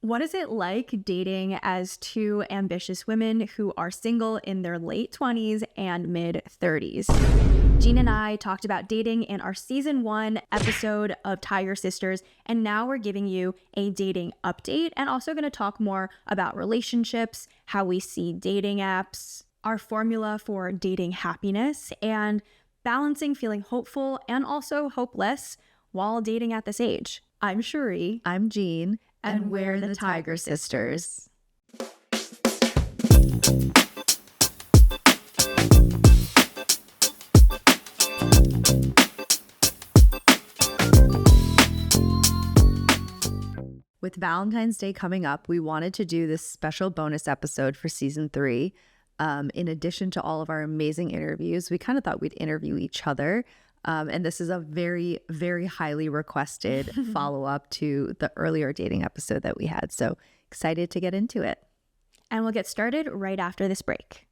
What is it like dating as two ambitious women who are single in their late 20s and mid 30s? Jean and I talked about dating in our season 1 episode of Tiger Sisters, and now we're giving you a dating update and also going to talk more about relationships, how we see dating apps, our formula for dating happiness, and balancing feeling hopeful and also hopeless while dating at this age. I'm Cherie. I'm Jean. And we're the Tiger Sisters. With Valentine's Day coming up, we wanted to do this special bonus episode for season 3. In addition to all of our amazing interviews, we kind of thought we'd interview each other. And this is a very, very highly requested follow-up to the earlier dating episode that we had. So excited to get into it. And we'll get started right after this break.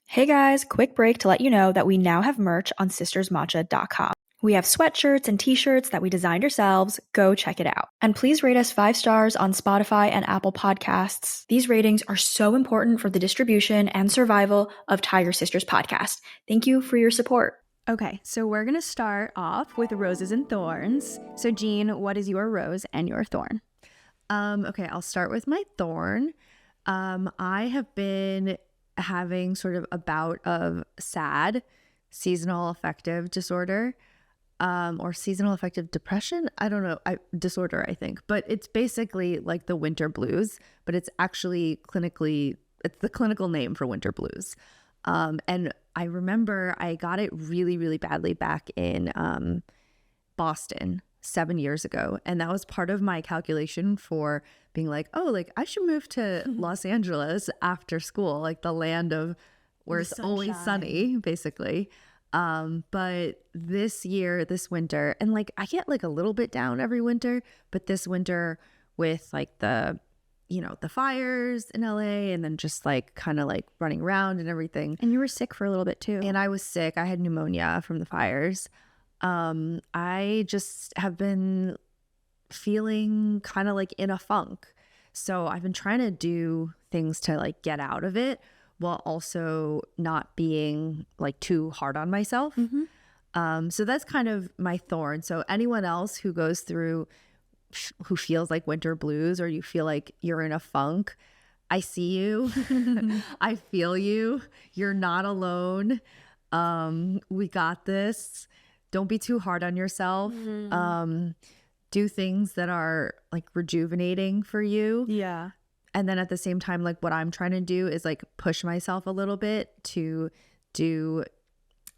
Hey guys, quick break to let you know that we now have merch on sistersmatcha.com. We have sweatshirts and t-shirts that we designed ourselves. Go check it out. And please rate us 5 stars on Spotify and Apple Podcasts. These ratings are so important for the distribution and survival of Tiger Sisters podcast. Thank you for your support. Okay, so we're going to start off with roses and thorns. So Jean, what is your rose and your thorn? Okay, I'll start with my thorn. I have been having sort of a bout of SAD, seasonal affective disorder, or seasonal affective depression. I don't know, disorder, I think. But it's basically like the winter blues, but it's actually it's the clinical name for winter blues. And I remember I got it really, really badly back in Boston 7 years ago. And that was part of my calculation for being like, oh, like I should move to Los Angeles after school, like the land of where it's always sunny, basically. But this winter, and like I get like a little bit down every winter, but this winter with like the fires in LA and then just like kind of like running around and everything. And you were sick for a little bit too. And I was sick. I had pneumonia from the fires. I just have been feeling kind of like in a funk. So I've been trying to do things to like get out of it while also not being like too hard on myself. So that's kind of my thorn. So anyone else who goes through who feels like winter blues or you feel like you're in a funk, I see you. I feel you. You're not alone. We got this. Don't be too hard on yourself. Do things that are like rejuvenating for you. Yeah. And then at the same time, like what I'm trying to do is like push myself a little bit to do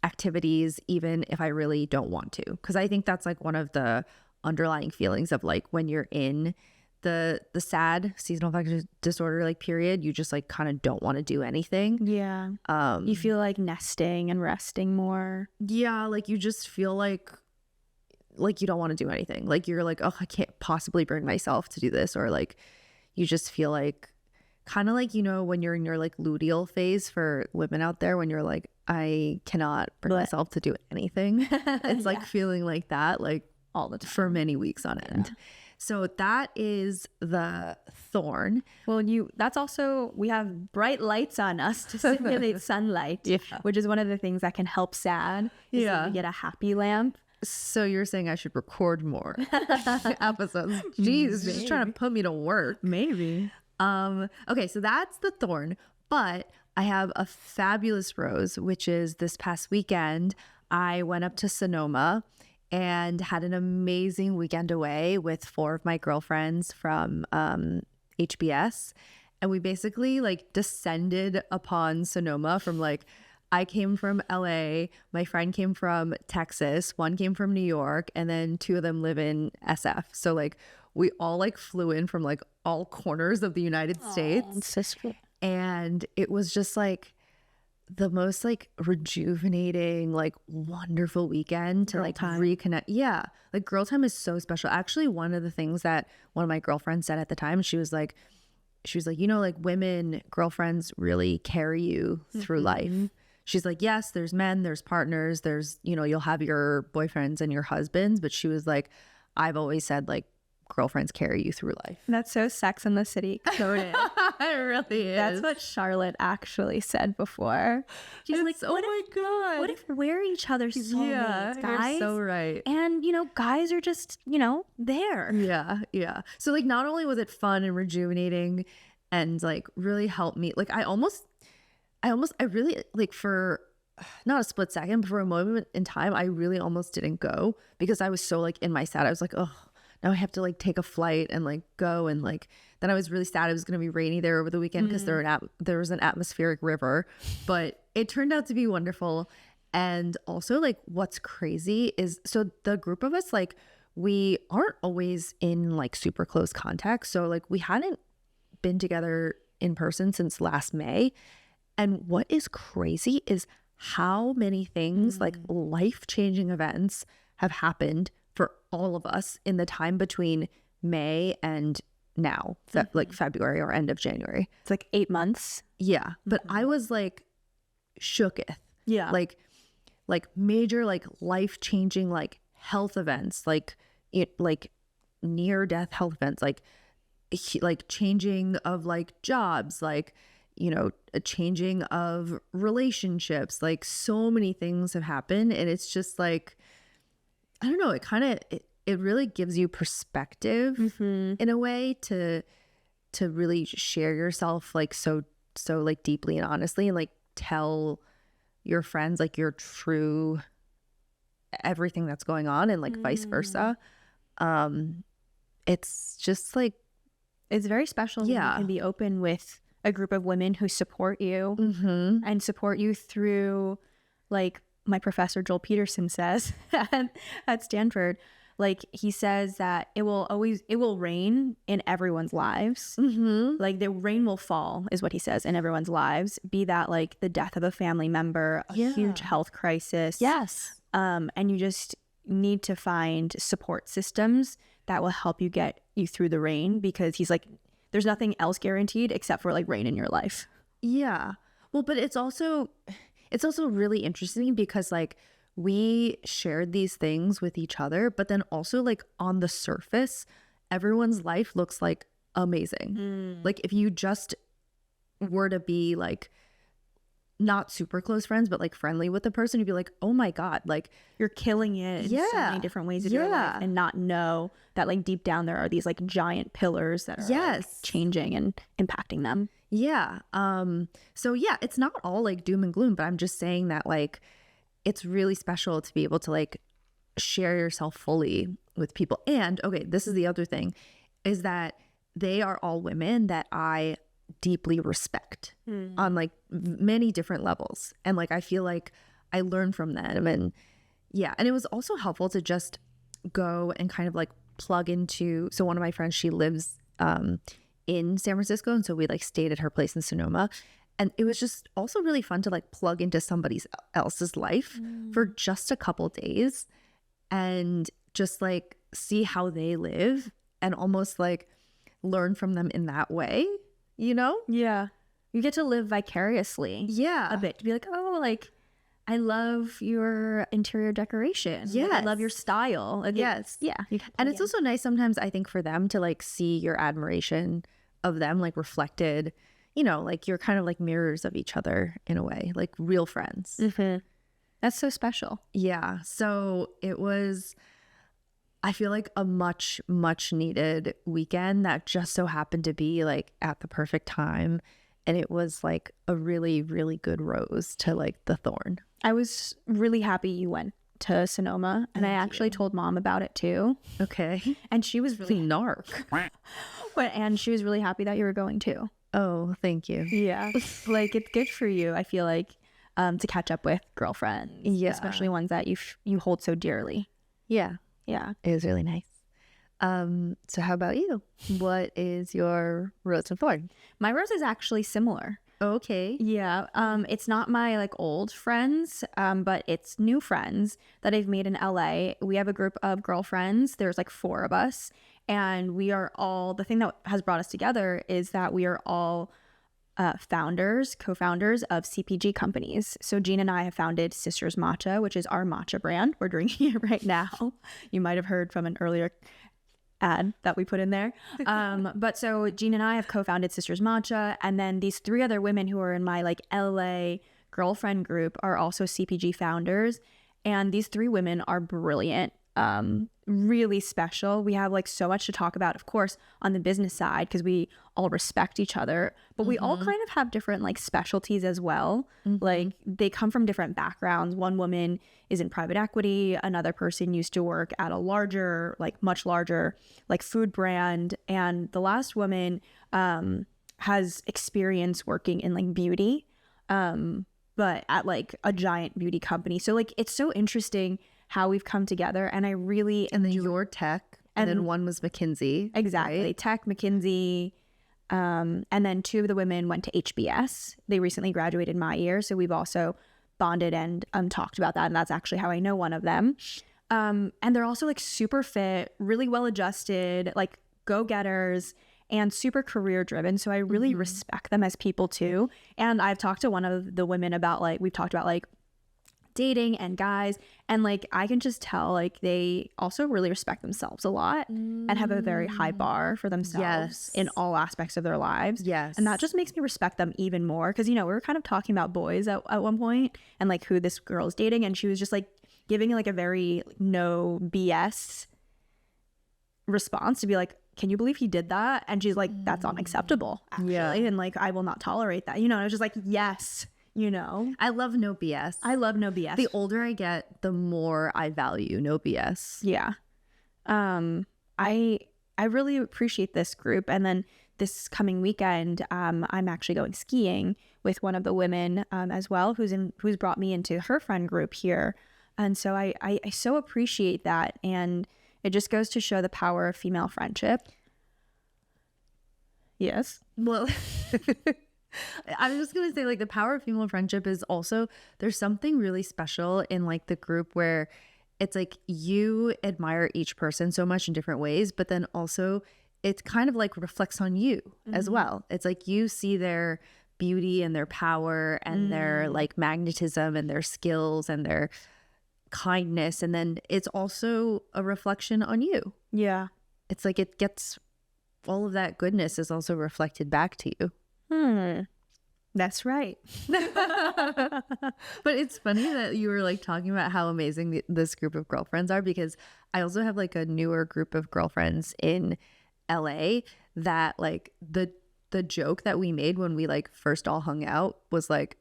activities even if I really don't want to. Because I think that's like one of the underlying feelings of like when you're in the SAD, seasonal affective disorder like period, you just like kind of don't want to do anything. Yeah. You feel like nesting and resting more. Yeah, like you just feel like you don't want to do anything. Like you're like, oh, I can't possibly bring myself to do this. Or like you just feel like kind of like, when you're in your like luteal phase for women out there, when you're like, I cannot bring myself to do anything. It's like feeling like that, like all the time for many weeks on end. Yeah. So that is the thorn. Well, that's also, we have bright lights on us to simulate sunlight, which is one of the things that can help SAD. You get a happy lamp. So you're saying I should record more episodes? Jeez, just trying to put me to work. Maybe. Okay, so that's the thorn. But I have a fabulous rose, which is this past weekend, I went up to Sonoma and had an amazing weekend away with 4 of my girlfriends from HBS. And we basically like descended upon Sonoma from like, I came from LA, my friend came from Texas, one came from New York, and then 2 of them live in SF. So like we all like flew in from like all corners of the United States. So sweet. And it was just like the most like rejuvenating, like wonderful weekend to reconnect. Yeah. Like girl time is so special. Actually, one of the things that one of my girlfriends said at the time, she was like, like women, girlfriends really carry you through life. She's like, yes, there's men, there's partners, there's, you'll have your boyfriends and your husbands. But she was like, I've always said like girlfriends carry you through life. That's so Sex and the City coded. It really is. That's what Charlotte actually said before. She's like, oh my God. what if we're each other's soulmates, guys? You're so right. And, guys are just, there. Yeah, yeah. So like not only was it fun and rejuvenating and like really helped me, like I really like for not a split second, but for a moment in time, I really almost didn't go because I was so like in my sad. I was like, oh, now I have to like take a flight and like go. And like, then I was really sad it was going to be rainy there over the weekend because there was an atmospheric river, but it turned out to be wonderful. And also like what's crazy is, so the group of us, like we aren't always in like super close contact. So like we hadn't been together in person since last May. And what is crazy is how many things like life-changing events have happened for all of us in the time between May and now, like February or end of January. It's like 8 months. Yeah. But I was like shooketh. Yeah. Like major like life-changing like health events, like near-death health events, like changing of like jobs, like a changing of relationships, like so many things have happened. And it's just like, I don't know, it really gives you perspective in a way to really share yourself like so like deeply and honestly, and like tell your friends like your true everything that's going on, and like vice versa. It's just like, it's very special when you can be open with a group of women who support you and support you through, like my professor Joel Peterson says at Stanford, like he says that it will rain in everyone's lives. Like the rain will fall is what he says in everyone's lives, be that like the death of a family member, a huge health crisis. yes. And you just need to find support systems that will help you get you through the rain, because he's like, there's nothing else guaranteed except for like rain in your life. Yeah. Well, but it's also really interesting because like we shared these things with each other, but then also like on the surface, everyone's life looks like amazing. Like if you just were to be like not super close friends, but like friendly with the person, you'd be like, oh my God, like you're killing it in so many different ways of your life, and not know that like deep down there are these like giant pillars that are like changing and impacting them. Yeah. So yeah, it's not all like doom and gloom, but I'm just saying that like it's really special to be able to like share yourself fully with people. And okay, this is the other thing, is that they are all women that I deeply respect on like many different levels, and like I feel like I learn from them. And yeah, and it was also helpful to just go and kind of like plug into, so one of my friends, she lives in San Francisco, and so we like stayed at her place in Sonoma, and it was just also really fun to like plug into somebody else's life for just a couple days and just like see how they live and almost like learn from them in that way. Yeah. You get to live vicariously. Yeah. A bit. To be like, oh, like, I love your interior decoration. Yes. Like, I love your style. Like, yes. Yeah. And it's also nice sometimes, I think, for them to like see your admiration of them like reflected, like you're kind of like mirrors of each other in a way, like real friends. That's so special. Yeah. So it was, I feel like a much, much needed weekend that just so happened to be like at the perfect time. And it was like a really, really good rose to like the thorn. I was really happy you went to Sonoma, and I actually told Mom about it too. Okay. And she was really narc. And she was really happy that you were going too. Oh, thank you. Yeah. Like it's good for you, I feel like, to catch up with girlfriends. Yeah. Especially ones that you hold so dearly. Yeah. Yeah. It was really nice. So how about you? What is your rose and thorn? My rose is actually similar. Okay. Yeah. It's not my like old friends, but it's new friends that I've made in LA. We have a group of girlfriends. There's like 4 of us, and we are all, the thing that has brought us together is that we are all co-founders of CPG companies. So Jean and I have founded Sisters Matcha, which is our matcha brand. We're drinking it right now. You might have heard from an earlier ad that we put in there. But so Jean and I have co-founded Sisters Matcha, and then these 3 other women who are in my like LA girlfriend group are also CPG founders, and these 3 women are brilliant, really special. We have like so much to talk about, of course, on the business side because we all respect each other, but we all kind of have different like specialties as well. Like they come from different backgrounds. One woman is in private equity, another person used to work at a larger, like much larger like food brand, and the last woman has experience working in like beauty, but at like a giant beauty company. So like it's so interesting how we've come together, and I really And then your tech, and then one was McKinsey. Exactly. Right? Tech, McKinsey. And then 2 of the women went to HBS. They recently graduated my year. So we've also bonded and talked about that. And that's actually how I know one of them. And they're also like super fit, really well adjusted, like go-getters, and super career driven. So I really respect them as people too. And I've talked to one of the women about like, we've talked about like dating and guys, and like I can just tell like they also really respect themselves a lot and have a very high bar for themselves in all aspects of their lives. And that just makes me respect them even more, because you know we were kind of talking about boys at one point and like who this girl is dating, and she was just like giving like a very no BS response to be like, can you believe he did that? And she's like, that's unacceptable actually, and like I will not tolerate that, you know. And I was just like, yes. You know, I love no BS. I love no BS. The older I get, the more I value no BS. Yeah. I really appreciate this group. And then this coming weekend, I'm actually going skiing with one of the women as well, who's brought me into her friend group here. And so I so appreciate that. And it just goes to show the power of female friendship. Yes. Well, I was just going to say, like, the power of female friendship is also, there's something really special in like the group where it's like you admire each person so much in different ways, but then also it kind of like reflects on you as well. It's like you see their beauty and their power and their like magnetism and their skills and their kindness, and then it's also a reflection on you. Yeah. It's like it gets, all of that goodness is also reflected back to you. That's right. But it's funny that you were like talking about how amazing this group of girlfriends are, because I also have like a newer group of girlfriends in LA that like the joke that we made when we like first all hung out was like,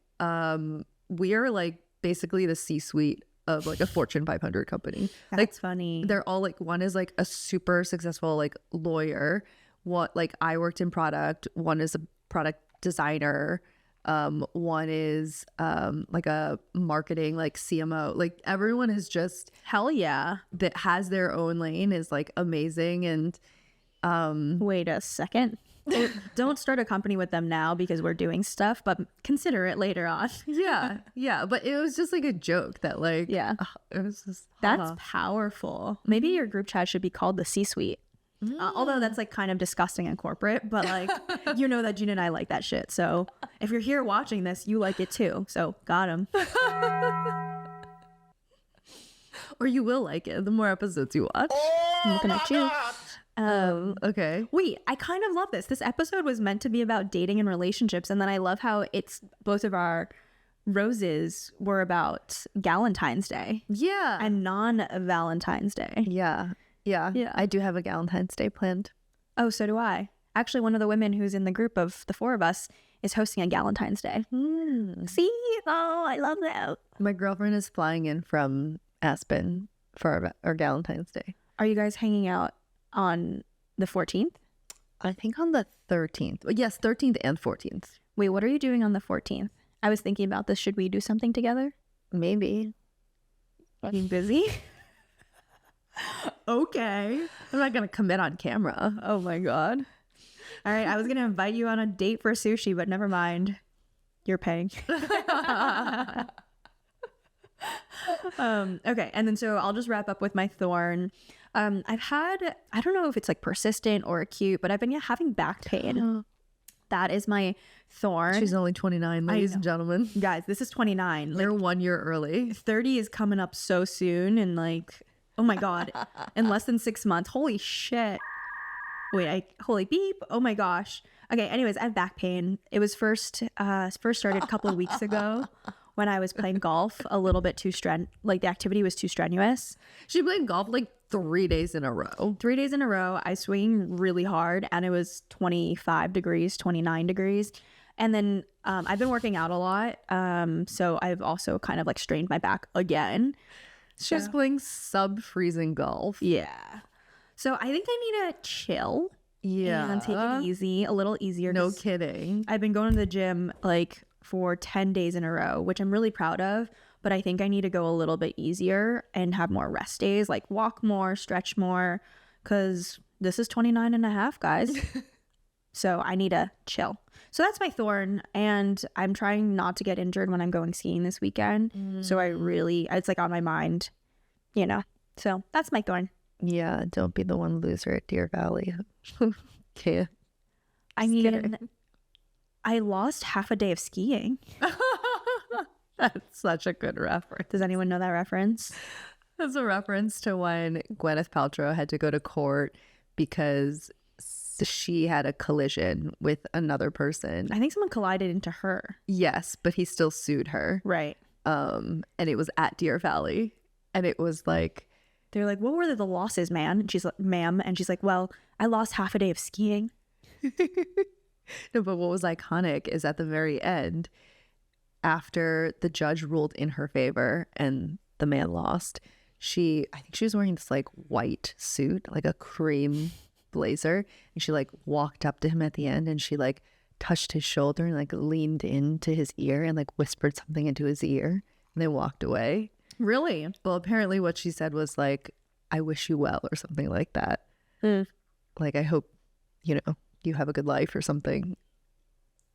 we are like basically the C-suite of like a Fortune 500 company. That's like funny. They're all like, one is like a super successful like lawyer. What, like I worked in product. One is a product designer. One is like a marketing like CMO. Like everyone is just, hell yeah, that has their own lane is like amazing. And wait a second. Don't start a company with them now because we're doing stuff, but consider it later on. yeah, but it was just like a joke that like, it was just, that's powerful. Maybe your group chat should be called the C-suite. Although that's like kind of disgusting and corporate, but like you know that Gina and I like that shit. So if you're here watching this, you like it too. So got him. Or you will like it the more episodes you watch. I'm looking at you. Okay. Wait, I kind of love this. This episode was meant to be about dating and relationships, and then I love how it's both of our roses were about Galentine's Day. Yeah. And non-Valentine's Day. Yeah. I do have a Galentine's Day planned. Oh, so do I. Actually, one of the women who's in the group of the 4 of us is hosting a Galentine's Day. See? Oh, I love that. My girlfriend is flying in from Aspen for our Galentine's Day. Are you guys hanging out on the 14th? I think on the 13th. Yes, 13th and 14th. Wait, what are you doing on the 14th? I was thinking about this. Should we do something together? Maybe. Are you busy? Okay. I'm not going to commit on camera. Oh my God. All right. I was going to invite you on a date for sushi, but never mind. You're paying. Okay. And then so I'll just wrap up with my thorn. I've had, I don't know if it's like persistent or acute, but I've been having back pain. That is my thorn. She's only 29, ladies and gentlemen. Guys, this is 29. You're 1 year early. 30 is coming up so soon, and like Oh my God. In less than 6 months. Holy shit. Wait, holy beep. Oh my gosh. Okay, anyways, I have back pain. It was first started a couple of weeks ago when I was playing golf a little bit too like the activity was too strenuous. She played golf like 3 days in a row. 3 days in a row, I swing really hard and it was 25 degrees, 29 degrees. And then I've been working out a lot. So I've also kind of like strained my back again. She's playing sub-freezing golf. Yeah. So I think I need to chill. Yeah. And take it easy, a little easier. No kidding. I've been going to the gym like for 10 days in a row, which I'm really proud of. But I think I need to go a little bit easier and have more rest days, like walk more, stretch more, because this is 29 and a half, guys. So I need to chill. So that's my thorn. And I'm trying not to get injured when I'm going skiing this weekend. So it's like on my mind, you know. So that's my thorn. Yeah, don't be the one loser at Deer Valley. Okay. I mean, I lost half a day of skiing. That's such a good reference. Does anyone know that reference? That's a reference to when Gwyneth Paltrow had to go to court because she had a collision with another person. I think someone collided into her. Yes, but he still sued her. Right. And it was at Deer Valley. And it was like, they're like, what were the losses, man? And she's like, ma'am. And she's like, well, I lost half a day of skiing. No, but what was iconic is at the very end, after the judge ruled in her favor and the man lost, I think she was wearing this like white suit, like a cream blazer. And she like walked up to him at the end and she like touched his shoulder and like leaned into his ear and like whispered something into his ear and they walked away. Really? Well, apparently what she said was like, I wish you well or something like that. Like, I hope, you have a good life or something.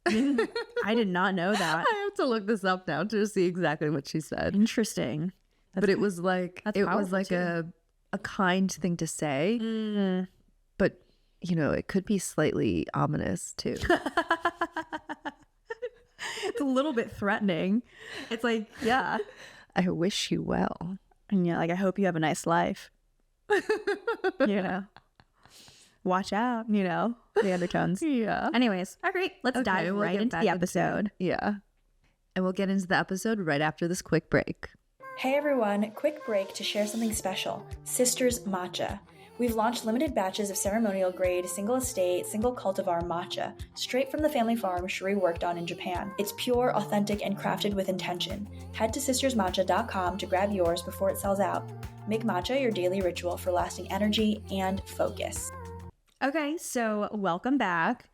I did not know that. I have to look this up now to see exactly what she said. Interesting. But it was like, a kind thing to say. But, it could be slightly ominous too. It's a little bit threatening. It's like, yeah. I wish you well. And yeah, like, I hope you have a nice life. Watch out, the undertones. Yeah. Anyways, all right, let's dive right into the episode. Yeah. And we'll get into the episode right after this quick break. Hey everyone, quick break to share something special. Sisters Matcha. We've launched limited batches of ceremonial grade, single estate, single cultivar matcha, straight from the family farm Cherie worked on in Japan. It's pure, authentic, and crafted with intention. Head to sistersmatcha.com to grab yours before it sells out. Make matcha your daily ritual for lasting energy and focus. Okay, so welcome back.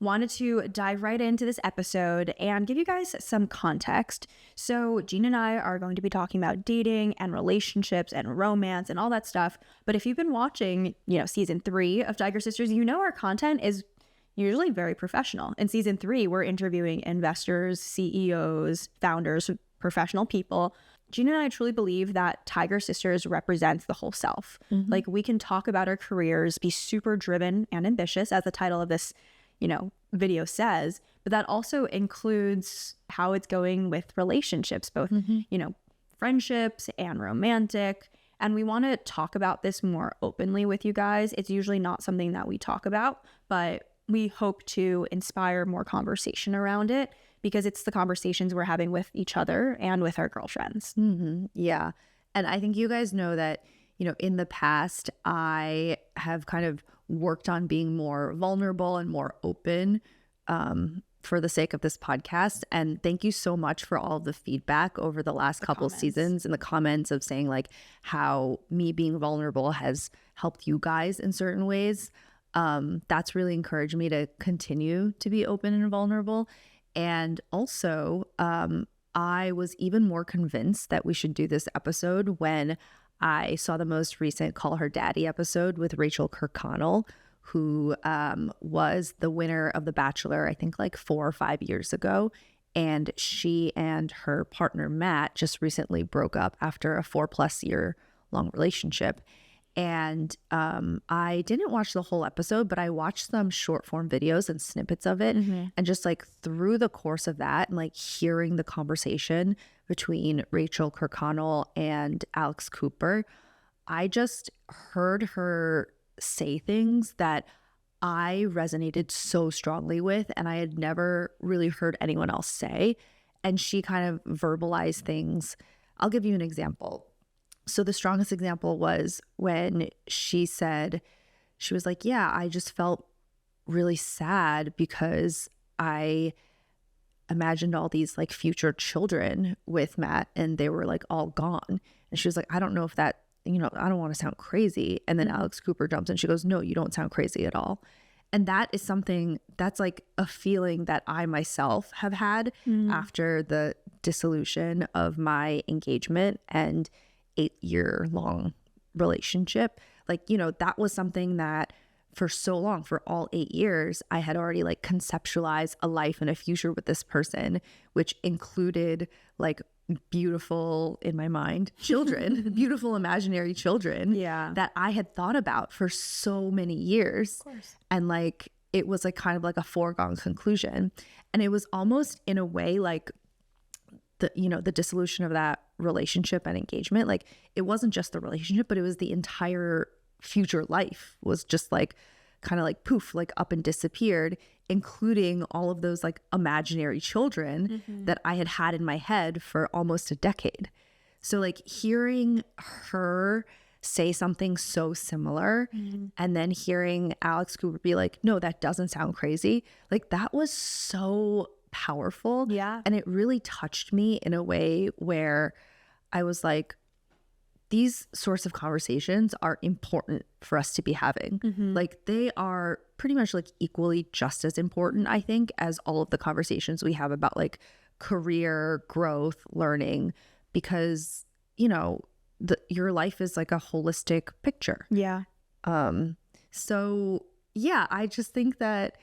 Wanted to dive right into this episode and give you guys some context. So Jean and I are going to be talking about dating and relationships and romance and all that stuff. But if you've been watching, season 3 of Tiger Sisters, our content is usually very professional. In season 3, we're interviewing investors, CEOs, founders, professional people. Jean and I truly believe that Tiger Sisters represents the whole self. Like, we can talk about our careers, be super driven and ambitious, as the title of this video says, but that also includes how it's going with relationships, both, friendships and romantic. And we want to talk about this more openly with you guys. It's usually not something that we talk about, but we hope to inspire more conversation around it because it's the conversations we're having with each other and with our girlfriends. Yeah. And I think you guys know that, in the past, I have kind of worked on being more vulnerable and more open for the sake of this podcast. And thank you so much for all the feedback over the last couple seasons and the comments of saying like how me being vulnerable has helped you guys in certain ways. That's really encouraged me to continue to be open and vulnerable. And also, I was even more convinced that we should do this episode when I saw the most recent Call Her Daddy episode with Rachel Kirkconnell, who was the winner of The Bachelor, I think like 4 or 5 years ago. And she and her partner, Matt, just recently broke up after a 4+ year long relationship. And I didn't watch the whole episode, but I watched some short form videos and snippets of it. And just like through the course of that and like hearing the conversation between Rachel Kirkconnell and Alex Cooper, I just heard her say things that I resonated so strongly with, and I had never really heard anyone else say. And she kind of verbalized things. I'll give you an example. So the strongest example was when she said, she was like, yeah, I just felt really sad because I imagined all these like future children with Matt and they were like all gone. And she was like, I don't know if that, you know, I don't want to sound crazy. And then Alex Cooper jumps in. She goes, no, you don't sound crazy at all. And that is something that's like a feeling that I myself have had after the dissolution of my engagement and 8-year-long relationship. Like, you know, that was something that for so long, for all 8 years, I had already like conceptualized a life and a future with this person, which included like beautiful, in my mind, children, beautiful imaginary children that I had thought about for so many years. Of course. And like, it was like kind of like a foregone conclusion. And it was almost in a way like the, you know, the dissolution of that relationship and engagement. Like it wasn't just the relationship, but it was the entire future life was just like kind of like poof, like up and disappeared, including all of those like imaginary children that I had had in my head for almost a decade. So like hearing her say something so similar and then hearing Alex Cooper be like, no, that doesn't sound crazy. Like that was so powerful. Yeah. And it really touched me in a way where I was like, these sorts of conversations are important for us to be having. Like they are pretty much like equally just as important, I think, as all of the conversations we have about like career growth, learning, because, you know, your life is like a holistic picture. Yeah. So yeah, I just think that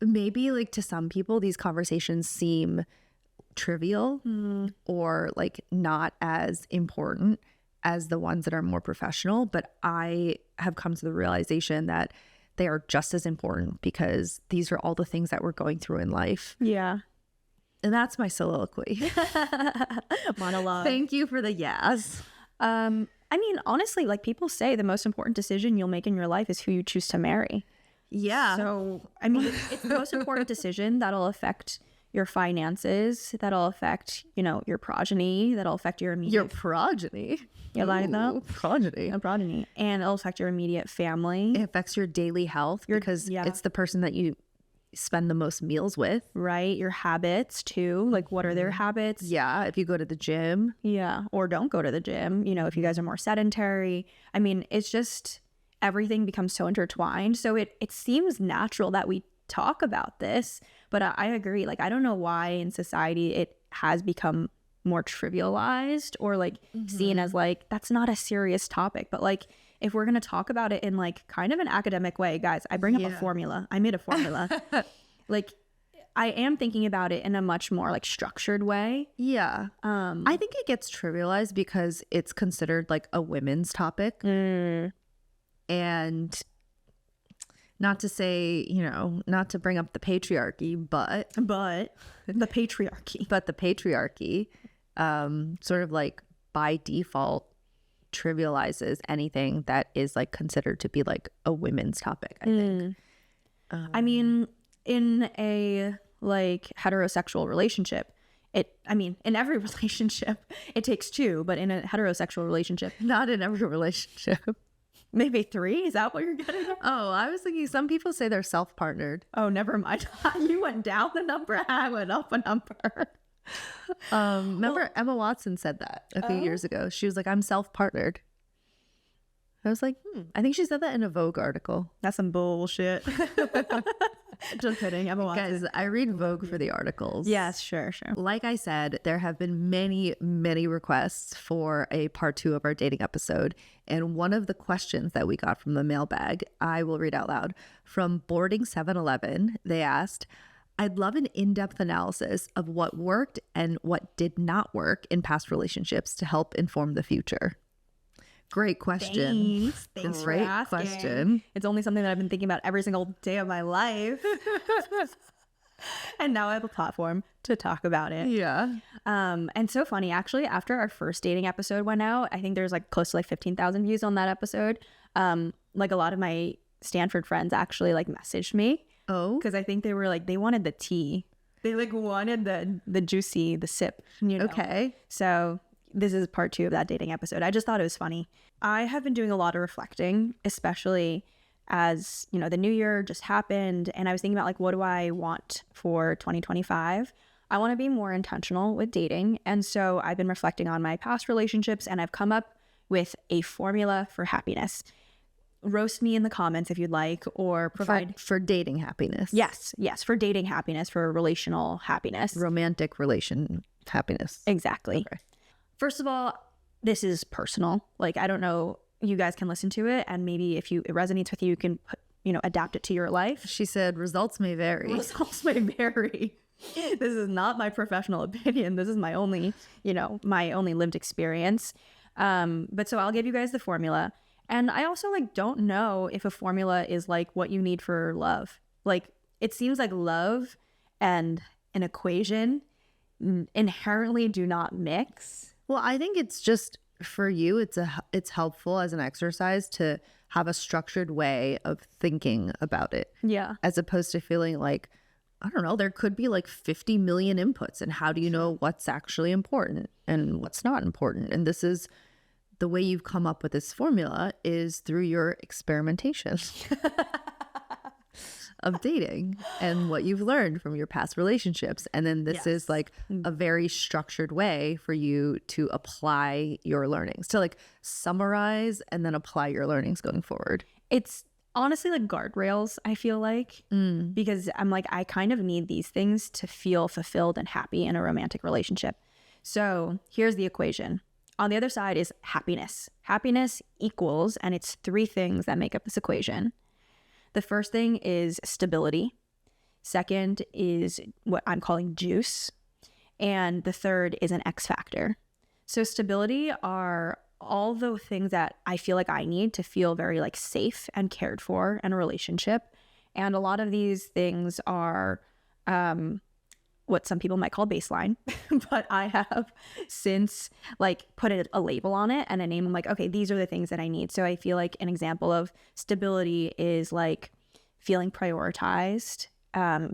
maybe like to some people, these conversations seem trivial or like not as important as the ones that are more professional, but I have come to the realization that they are just as important because these are all the things that we're going through in life. Yeah. And that's my soliloquy. Monologue. Thank you for the yes. I mean, honestly, like people say the most important decision you'll make in your life is who you choose to marry. Yeah. So, I mean, it's the most important decision that'll affect your finances, that'll affect, you know, your progeny, that'll affect your immediate... Your progeny? You like that? Progeny. A progeny. And it'll affect your immediate family. It affects your daily health because it's the person that you spend the most meals with. Right? Your habits too. Like what are their habits? Yeah. If you go to the gym. Yeah. Or don't go to the gym. You know, if you guys are more sedentary. I mean, it's just everything becomes so intertwined. So it seems natural that we talk about this, but I agree. Like, I don't know why in society it has become more trivialized or like seen as like, that's not a serious topic. But like, if we're going to talk about it in like kind of an academic way, guys, I bring up a formula. I made a formula. Like, I am thinking about it in a much more like structured way. Yeah. I think it gets trivialized because it's considered like a women's topic. And not to say, you know, not to bring up the patriarchy, but the patriarchy. But the patriarchy sort of like by default trivializes anything that is like considered to be like a women's topic, I think. I mean, in a like heterosexual relationship, in every relationship, it takes two, but in a heterosexual relationship, not in every relationship. Maybe 3? Is that what you're getting at? Oh, I was thinking some people say they're self-partnered. Oh, never mind. You went down the number, I went up a number. Remember Emma Watson said that a few years ago. She was like, I'm self-partnered. I was like, I think she said that in a Vogue article. That's some bullshit. Just kidding. Emma Watson. Guys, I read Vogue for the articles. Yes, sure. Like I said, there have been many, many requests for a part 2 of our dating episode. And one of the questions that we got from the mailbag, I will read out loud. From Boarding 711, they asked, I'd love an in-depth analysis of what worked and what did not work in past relationships to help inform the future. Great question. Thanks Great for asking. question. It's only something that I've been thinking about every single day of my life. And now I have a platform to talk about it. Yeah. And so funny, actually, after our first dating episode went out, I think there's like close to like 15,000 views on that episode. Like a lot of my Stanford friends actually like messaged me. Oh. Because I think they were like, they wanted the tea. They like wanted the juicy, the sip, you know? Okay. So this is part 2 of that dating episode. I just thought it was funny. I have been doing a lot of reflecting, especially as, you know, the new year just happened. And I was thinking about like, what do I want for 2025? I want to be more intentional with dating. And so I've been reflecting on my past relationships and I've come up with a formula for happiness. Roast me in the comments if you'd like, or provide for dating happiness. Yes, for dating happiness, for relational happiness. Romantic relation happiness. Exactly. Okay. First of all, this is personal. Like, I don't know, you guys can listen to it and maybe if it resonates with you, you can put, you know, adapt it to your life. She said results may vary. Results may vary. This is not my professional opinion. This is my only, you know, my only lived experience. But so I'll give you guys the formula. And I also like don't know if a formula is like what you need for love. Like it seems like love and an equation inherently do not mix. Well, I think it's just for you, it's helpful as an exercise to have a structured way of thinking about it. Yeah. As opposed to feeling like, I don't know, there could be like 50 million inputs. And how do you know what's actually important and what's not important? And this is the way you've come up with this formula is through your experimentation of dating and what you've learned from your past relationships. And then this is like a very structured way for you to apply your learnings, to like summarize and then apply your learnings going forward. It's honestly like guardrails, I feel like, because I'm like, I kind of need these things to feel fulfilled and happy in a romantic relationship. So here's the equation. On the other side is happiness. Happiness equals, and it's 3 things that make up this equation. The first thing is stability. Second is what I'm calling juice. And the third is an X factor. So stability are all the things that I feel like I need to feel very like safe and cared for in a relationship. And a lot of these things are what some people might call baseline, but I have since like put a label on it and a name. I'm like, okay, these are the things that I need. So I feel like an example of stability is like feeling prioritized,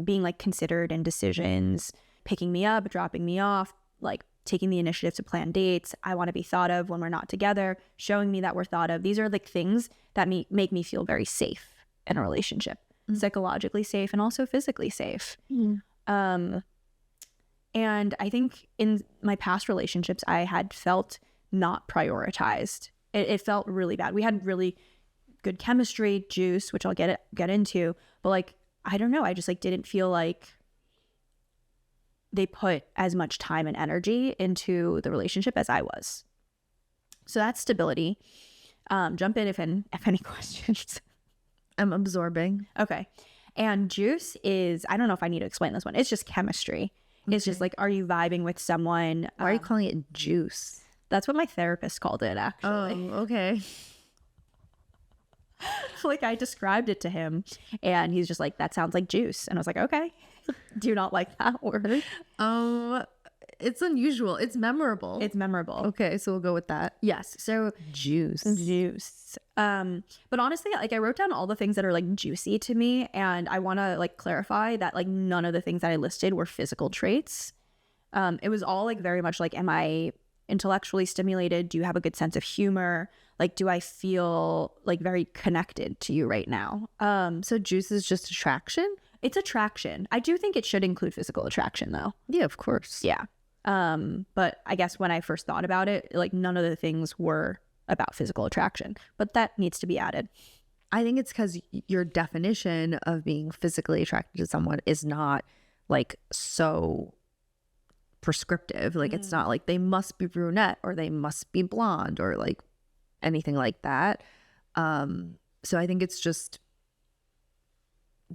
being like considered in decisions, picking me up, dropping me off, like taking the initiative to plan dates. I want to be thought of when we're not together, showing me that we're thought of. These are like things that make me feel very safe in a relationship, psychologically safe and also physically safe. And I think in my past relationships, I had felt not prioritized. It felt really bad. We had really good chemistry, juice, which I'll get into. But like, I don't know. I just like didn't feel like they put as much time and energy into the relationship as I was. So that's stability. Jump in if any questions. I'm absorbing. Okay. And juice is, I don't know if I need to explain this one. It's just chemistry. It's just like, are you vibing with someone? Why are you calling it juice? That's what my therapist called it, actually. Oh, okay. Like I described it to him and he's just like, that sounds like juice. And I was like, okay. Do you not like that word? It's unusual. It's memorable. It's memorable. Okay, so we'll go with that. Yes. So Juice. But honestly, like I wrote down all the things that are like juicy to me, and I want to like clarify that like none of the things that I listed were physical traits. It was all like very much like, am I intellectually stimulated? Do you have a good sense of humor? Like, do I feel like very connected to you right now? So juice is just attraction? It's attraction. I do think it should include physical attraction though. Yeah, of course. Yeah. But I guess when I first thought about it, like none of the things were about physical attraction, but that needs to be added. I think it's because your definition of being physically attracted to someone is not like so prescriptive. Like it's not like they must be brunette or they must be blonde or like anything like that. So I think it's just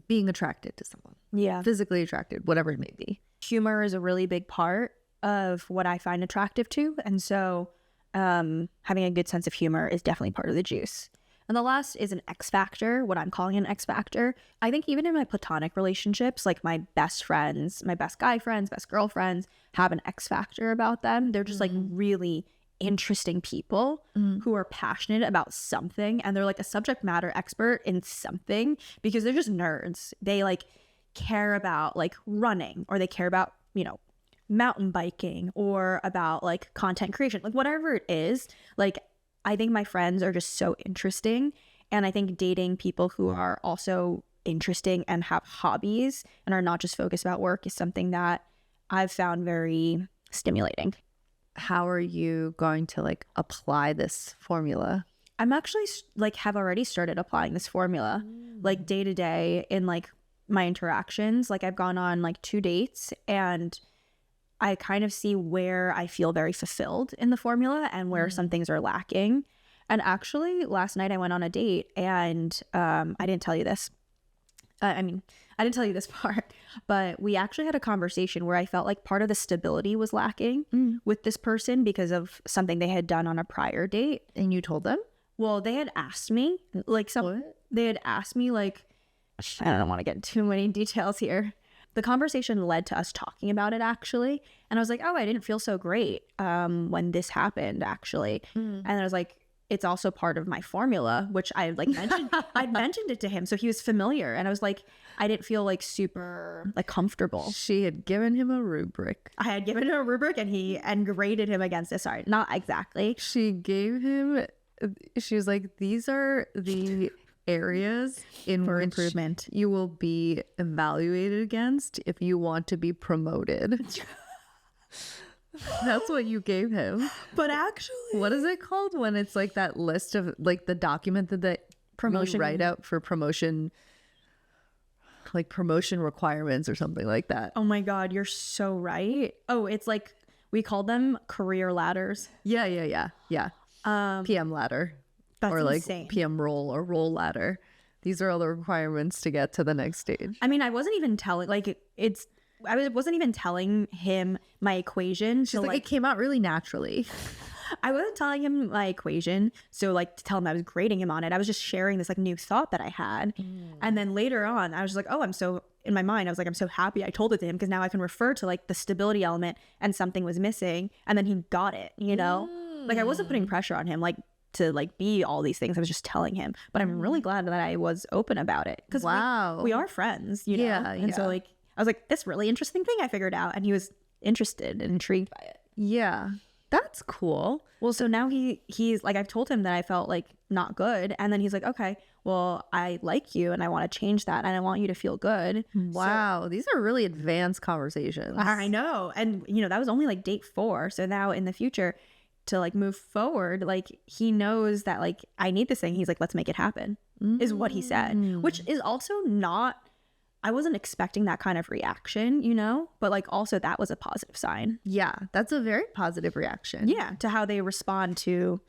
being attracted to someone. Yeah. Physically attracted, whatever it may be. Humor is a really big part of what I find attractive to. And so having a good sense of humor is definitely part of the juice. And the last is an X factor, what I'm calling an X factor. I think even in my platonic relationships, like my best friends, my best guy friends, best girlfriends have an X factor about them. They're just like really interesting people who are passionate about something, and they're like a subject matter expert in something because they're just nerds. They like care about like running, or they care about, you know, mountain biking, or about like content creation, like whatever it is. Like I think my friends are just so interesting, and I think dating people who are also interesting and have hobbies and are not just focused about work is something that I've found very stimulating. How are you going to like apply this formula? I'm actually like have already started applying this formula like day to day in like my interactions. Like I've gone on like 2 dates, and I kind of see where I feel very fulfilled in the formula and where some things are lacking. And actually last night I went on a date, and I didn't tell you this. I didn't tell you this part, but we actually had a conversation where I felt like part of the stability was lacking with this person because of something they had done on a prior date. And you told them? Well, they had asked me like they had asked me like, I don't want to get too many details here. The conversation led to us talking about it actually. And I was like, oh, I didn't feel so great when this happened actually. And I was like, it's also part of my formula, which I like mentioned. I'd mentioned it to him, so he was familiar. And I was like, I didn't feel like super like comfortable. She had given him a rubric. I had given him a rubric, and graded him against it. Sorry, not exactly. She gave him, she was like, these are the areas in For which improvement you will be evaluated against if you want to be promoted. That's what you gave him. But actually, What is it called when it's like that list of like the document that the Promotion. you write out for promotion, like promotion requirements or something like that? oh my God, you're so right. Oh, it's like we call them career ladders. Yeah. PM ladder. That's or like insane. PM role or role ladder. These are all the requirements to get to the next stage. I mean, I wasn't even telling wasn't even telling him my equation. She's like, it came out really naturally. I wasn't telling him my equation, so like to tell him I was grading him on it. I was just sharing this like new thought that I had. And then later on, I was just like, oh, in my mind, I was like, I'm so happy I told it to him, because now I can refer to like the stability element, and something was missing, and then he got it, you know? Like I wasn't putting pressure on him like to like be all these things. I was just telling him. But I'm really glad that I was open about it, because Wow. we are friends, you know? Yeah, and so yeah. like I was like, this really interesting thing I figured out, and he was interested and intrigued by it. Yeah. That's cool. Well, so now he's like, I've told him that I felt like not good, and then he's like, okay, well, I like you and I want to change that, and I want you to feel good. Wow. These are really advanced conversations. I know. And you know, that was only like date 4. So now in the future, to like move forward, like he knows that like I need this thing. He's like, let's make it happen, is what he said, which is also not, I wasn't expecting that kind of reaction, you know, but like also that was a positive sign. Yeah. That's a very positive reaction. Yeah, to how they respond to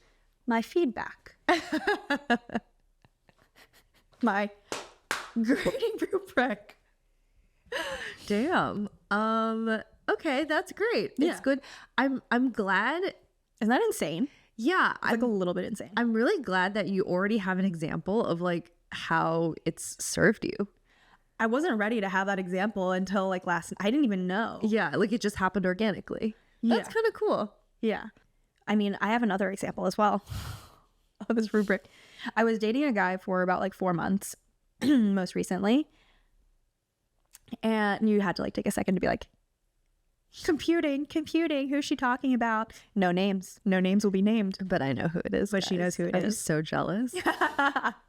my feedback. My grading rubric. Damn. Okay, that's great. Yeah. It's good. I'm glad. Isn't that insane? Yeah. It's like a little bit insane. I'm really glad that you already have an example of like how it's served you. I wasn't ready to have that example until like I didn't even know. Yeah, like it just happened organically. That's Yeah. kind of cool. Yeah. I mean, I have another example as well of this rubric. I was dating a guy for about like 4 months most recently. And you had to like take a second to be like, computing, who's she talking about? No names will be named. But I know who it is. But she knows who it I'm is. so jealous.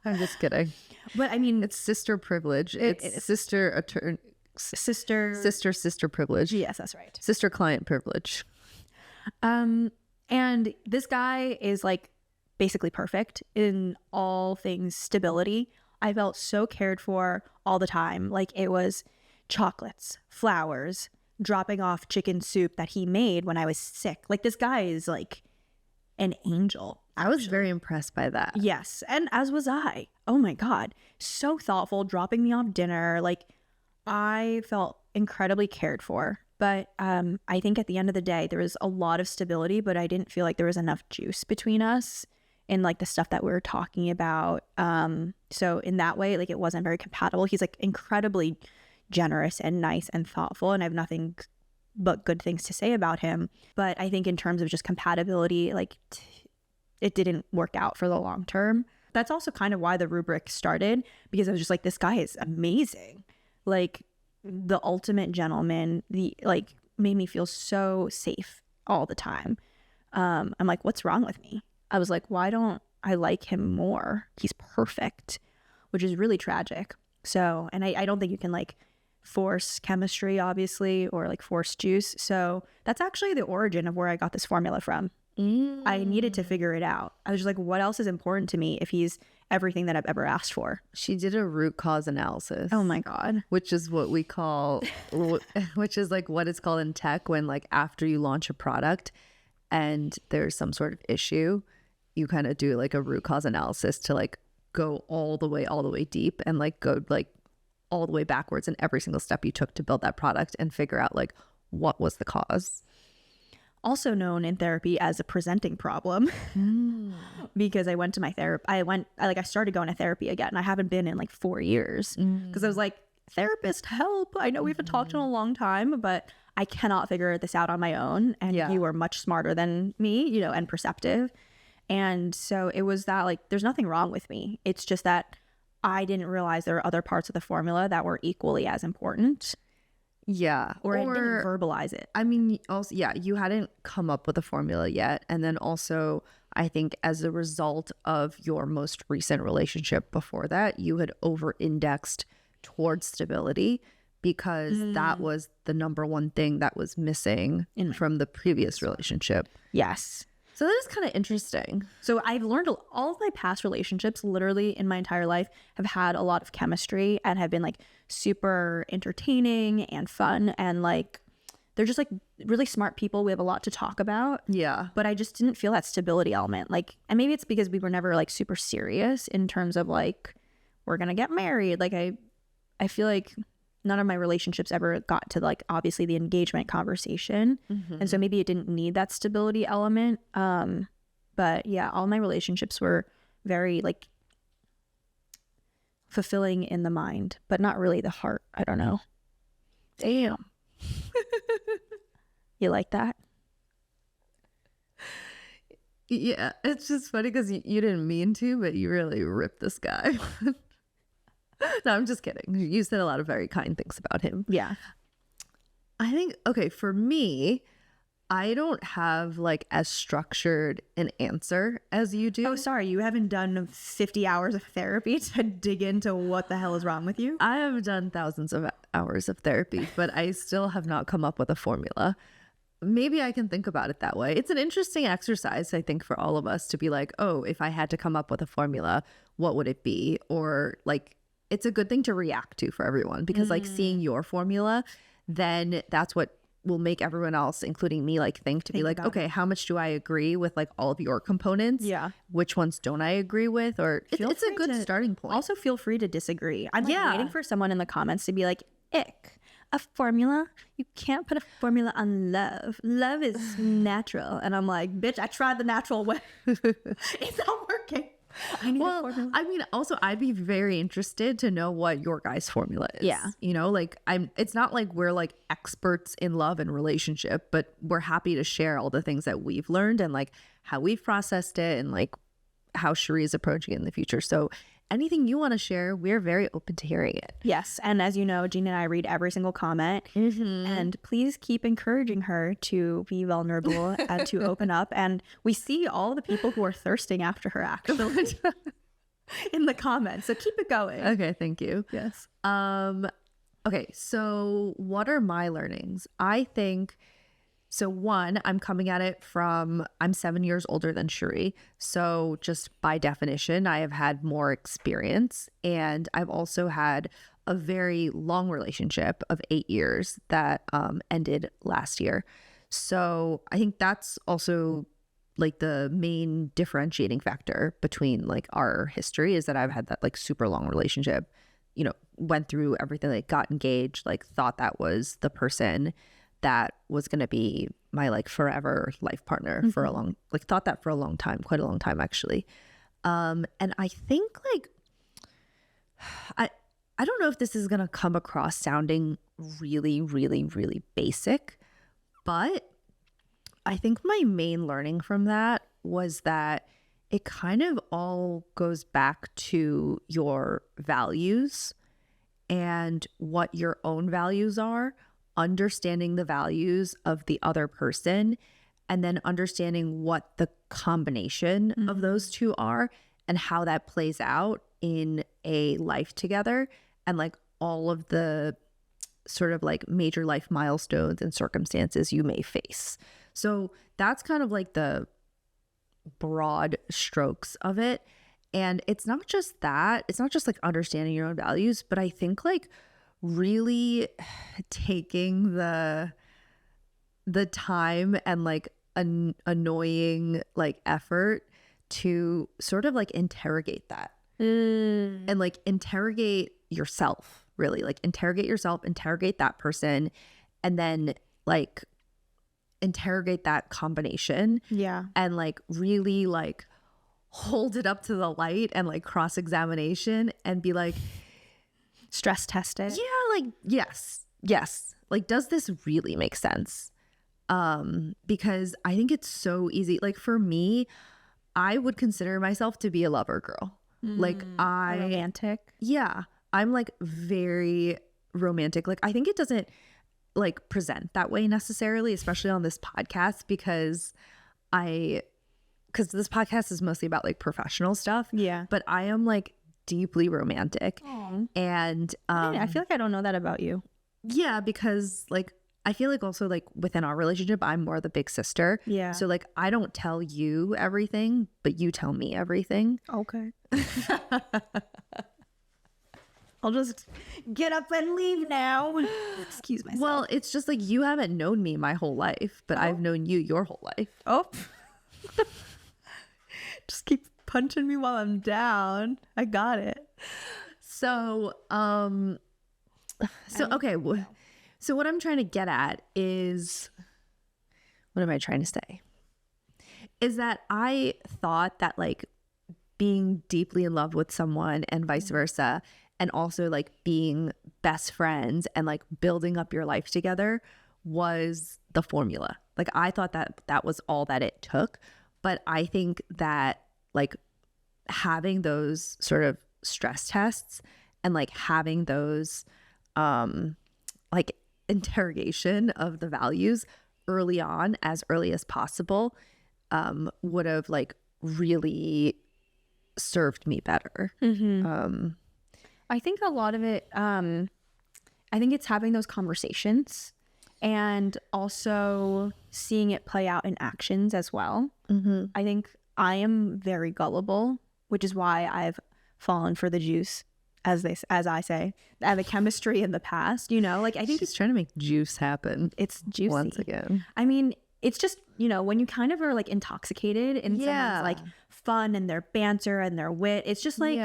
I'm just kidding. But I mean, It's sister privilege. It's sister privilege. Yes, that's right. Sister client privilege. And this guy is like basically perfect in all things stability. I felt so cared for all the time. Like it was chocolates, flowers, dropping off chicken soup that he made when I was sick. Like this guy is like an angel. I was very impressed by that. Yes, and as was I. Oh my God. So thoughtful, dropping me off dinner. Like I felt incredibly cared for. But I think at the end of the day, there was a lot of stability, but I didn't feel like there was enough juice between us in like the stuff that we were talking about. So in that way, like it wasn't very compatible. He's like incredibly generous and nice and thoughtful, and I have nothing but good things to say about him. But I think in terms of just compatibility, like it didn't work out for the long term. That's also kind of why the rubric started, because I was just like, this guy is amazing. Like the ultimate gentleman, like made me feel so safe all the time. I'm like, what's wrong with me? I was like, why don't I like him more? He's perfect, which is really tragic. So, and I don't think you can like force chemistry, obviously, or like force juice. So that's actually the origin of where I got this formula from. I needed to figure it out. I was just like, what else is important to me if he's everything that I've ever asked for? She did a root cause analysis. Oh my God. Which is what we call, which is like what it's called in tech when like after you launch a product and there's some sort of issue, you kind of do like a root cause analysis to like go all the way deep and like go like all the way backwards in every single step you took to build that product and figure out like what was the cause. Also known in therapy as a presenting problem. Because I went to my therapist. I started going to therapy again. I haven't been in like 4 years because I was like, therapist, help. I know we haven't talked in a long time, but I cannot figure this out on my own. And you are much smarter than me, you know, and perceptive. And so it was that like, there's nothing wrong with me. It's just that I didn't realize there were other parts of the formula that were equally as important. Yeah. Or I didn't verbalize it. I mean, also, yeah, you hadn't come up with a formula yet. And then also, I think as a result of your most recent relationship before that, you had over-indexed towards stability because that was the number one thing that was missing from the previous relationship. Yes. So that is kind of interesting. So I've learned all of my past relationships literally in my entire life have had a lot of chemistry and have been like super entertaining and fun, and like they're just like really smart people. We have a lot to talk about. Yeah. But I just didn't feel that stability element. Like, and maybe it's because we were never like super serious in terms of like we're gonna get married. Like I feel like none of my relationships ever got to like obviously the engagement conversation. And so maybe it didn't need that stability element. But yeah, all my relationships were very like fulfilling in the mind, but not really the heart. I don't know. Damn. You like that? Yeah, it's just funny because you didn't mean to, but you really ripped this guy. No, I'm just kidding. You said a lot of very kind things about him. Yeah. I think, okay, for me, I don't have like as structured an answer as you do. Oh, sorry. You haven't done 50 hours of therapy to dig into what the hell is wrong with you? I have done thousands of hours of therapy, but I still have not come up with a formula. Maybe I can think about it that way. It's an interesting exercise, I think, for all of us to be like, oh, if I had to come up with a formula, what would it be? Or like, it's a good thing to react to for everyone because like seeing your formula, then that's what will make everyone else, including me, like think be like, okay, how much do I agree with like all of your components? Yeah. Which ones don't I agree with? Or it's a good starting point. Also feel free to disagree. I'm like waiting for someone in the comments to be like, ick, a formula? You can't put a formula on love. Love is natural. And I'm like, bitch, I tried the natural way. It's not working. I need a formula. I mean, also, I'd be very interested to know what your guys' formula is. Yeah. You know, like it's not like we're like experts in love and relationship, but we're happy to share all the things that we've learned and like how we've processed it and like how Cherie is approaching it in the future. So anything you want to share, we're very open to hearing it. Yes. And as you know, Gina and I read every single comment. And please keep encouraging her to be vulnerable and to open up. And we see all the people who are thirsting after her actually in the comments. So keep it going. Okay. Thank you. Yes. Okay. So what are my learnings? I think... So one, I'm coming at it from, I'm 7 years older than Cherie. So just by definition, I have had more experience. And I've also had a very long relationship of 8 years that ended last year. So I think that's also like the main differentiating factor between like our history is that I've had that like super long relationship, you know, went through everything, like got engaged, like thought that was the person that was going to be my like forever life partner for a long, like thought that for a long time, quite a long time actually. And I think like, I don't know if this is going to come across sounding really, really, really basic, but I think my main learning from that was that it kind of all goes back to your values and what your own values are, understanding the values of the other person, and then understanding what the combination of those two are and how that plays out in a life together, and like all of the sort of like major life milestones and circumstances you may face. So that's kind of like the broad strokes of it. And it's not just that, it's not just like understanding your own values, but I think like really taking the time and like an annoying like effort to sort of like interrogate that and like interrogate yourself, really like interrogate yourself, interrogate that person, and then like interrogate that combination. Yeah. And like really like hold it up to the light and like cross-examination and be like, Stress test it. yeah, like yes, like does this really make sense? Because I think it's so easy. Like for me, I would consider myself to be a lover girl. Like Romantic. Yeah, I'm like very romantic. Like I think it doesn't like present that way necessarily, especially on this podcast, because this podcast is mostly about like professional stuff. Yeah. But I am like deeply romantic. Aww. And I feel like I don't know that about you. yeah, because like I feel like also like within our relationship, I'm more the big sister. Yeah. So like I don't tell you everything, but you tell me everything. Okay. I'll just get up and leave now. Excuse myself. Well, it's just like you haven't known me my whole life, but I've known you your whole life. Oh. Just keep punching me while I'm down. I got it. So, okay. So what I'm trying to get at is, what am I trying to say? Is that I thought that like being deeply in love with someone and vice versa, and also like being best friends and like building up your life together was the formula. Like I thought that that was all that it took. But I think that like having those sort of stress tests and like having those like interrogation of the values early on, as early as possible, would have like really served me better. I think a lot of it, I think it's having those conversations and also seeing it play out in actions as well. I think I am very gullible, which is why I've fallen for the juice, as I say, and the chemistry in the past, you know, like I think She's trying to make juice happen. it's juicy. Once again. I mean, it's just, you know, when you kind of are like intoxicated in Yeah. someone's like fun and their banter and their wit, it's just like,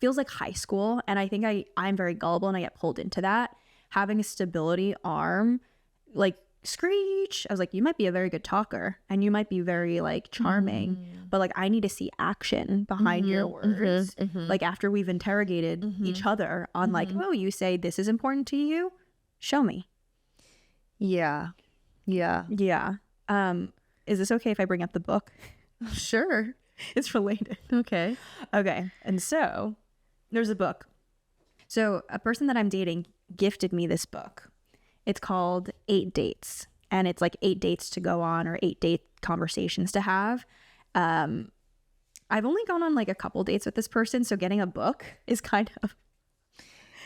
feels like high school. And I think I'm very gullible and I get pulled into that. Having a stability arm, like screech. I was like, you might be a very good talker and you might be very like charming, but like I need to see action behind your words. Like after we've interrogated each other on like, oh, you say this is important to you, show me. Yeah. Is this okay if I bring up the book? Sure. It's related. Okay. Okay. And so there's a book. So a person that I'm dating gifted me this book. It's called 8 Dates. And it's like 8 dates to go on or 8 date conversations to have. I've only gone on like a couple dates with this person. So getting a book is kind of.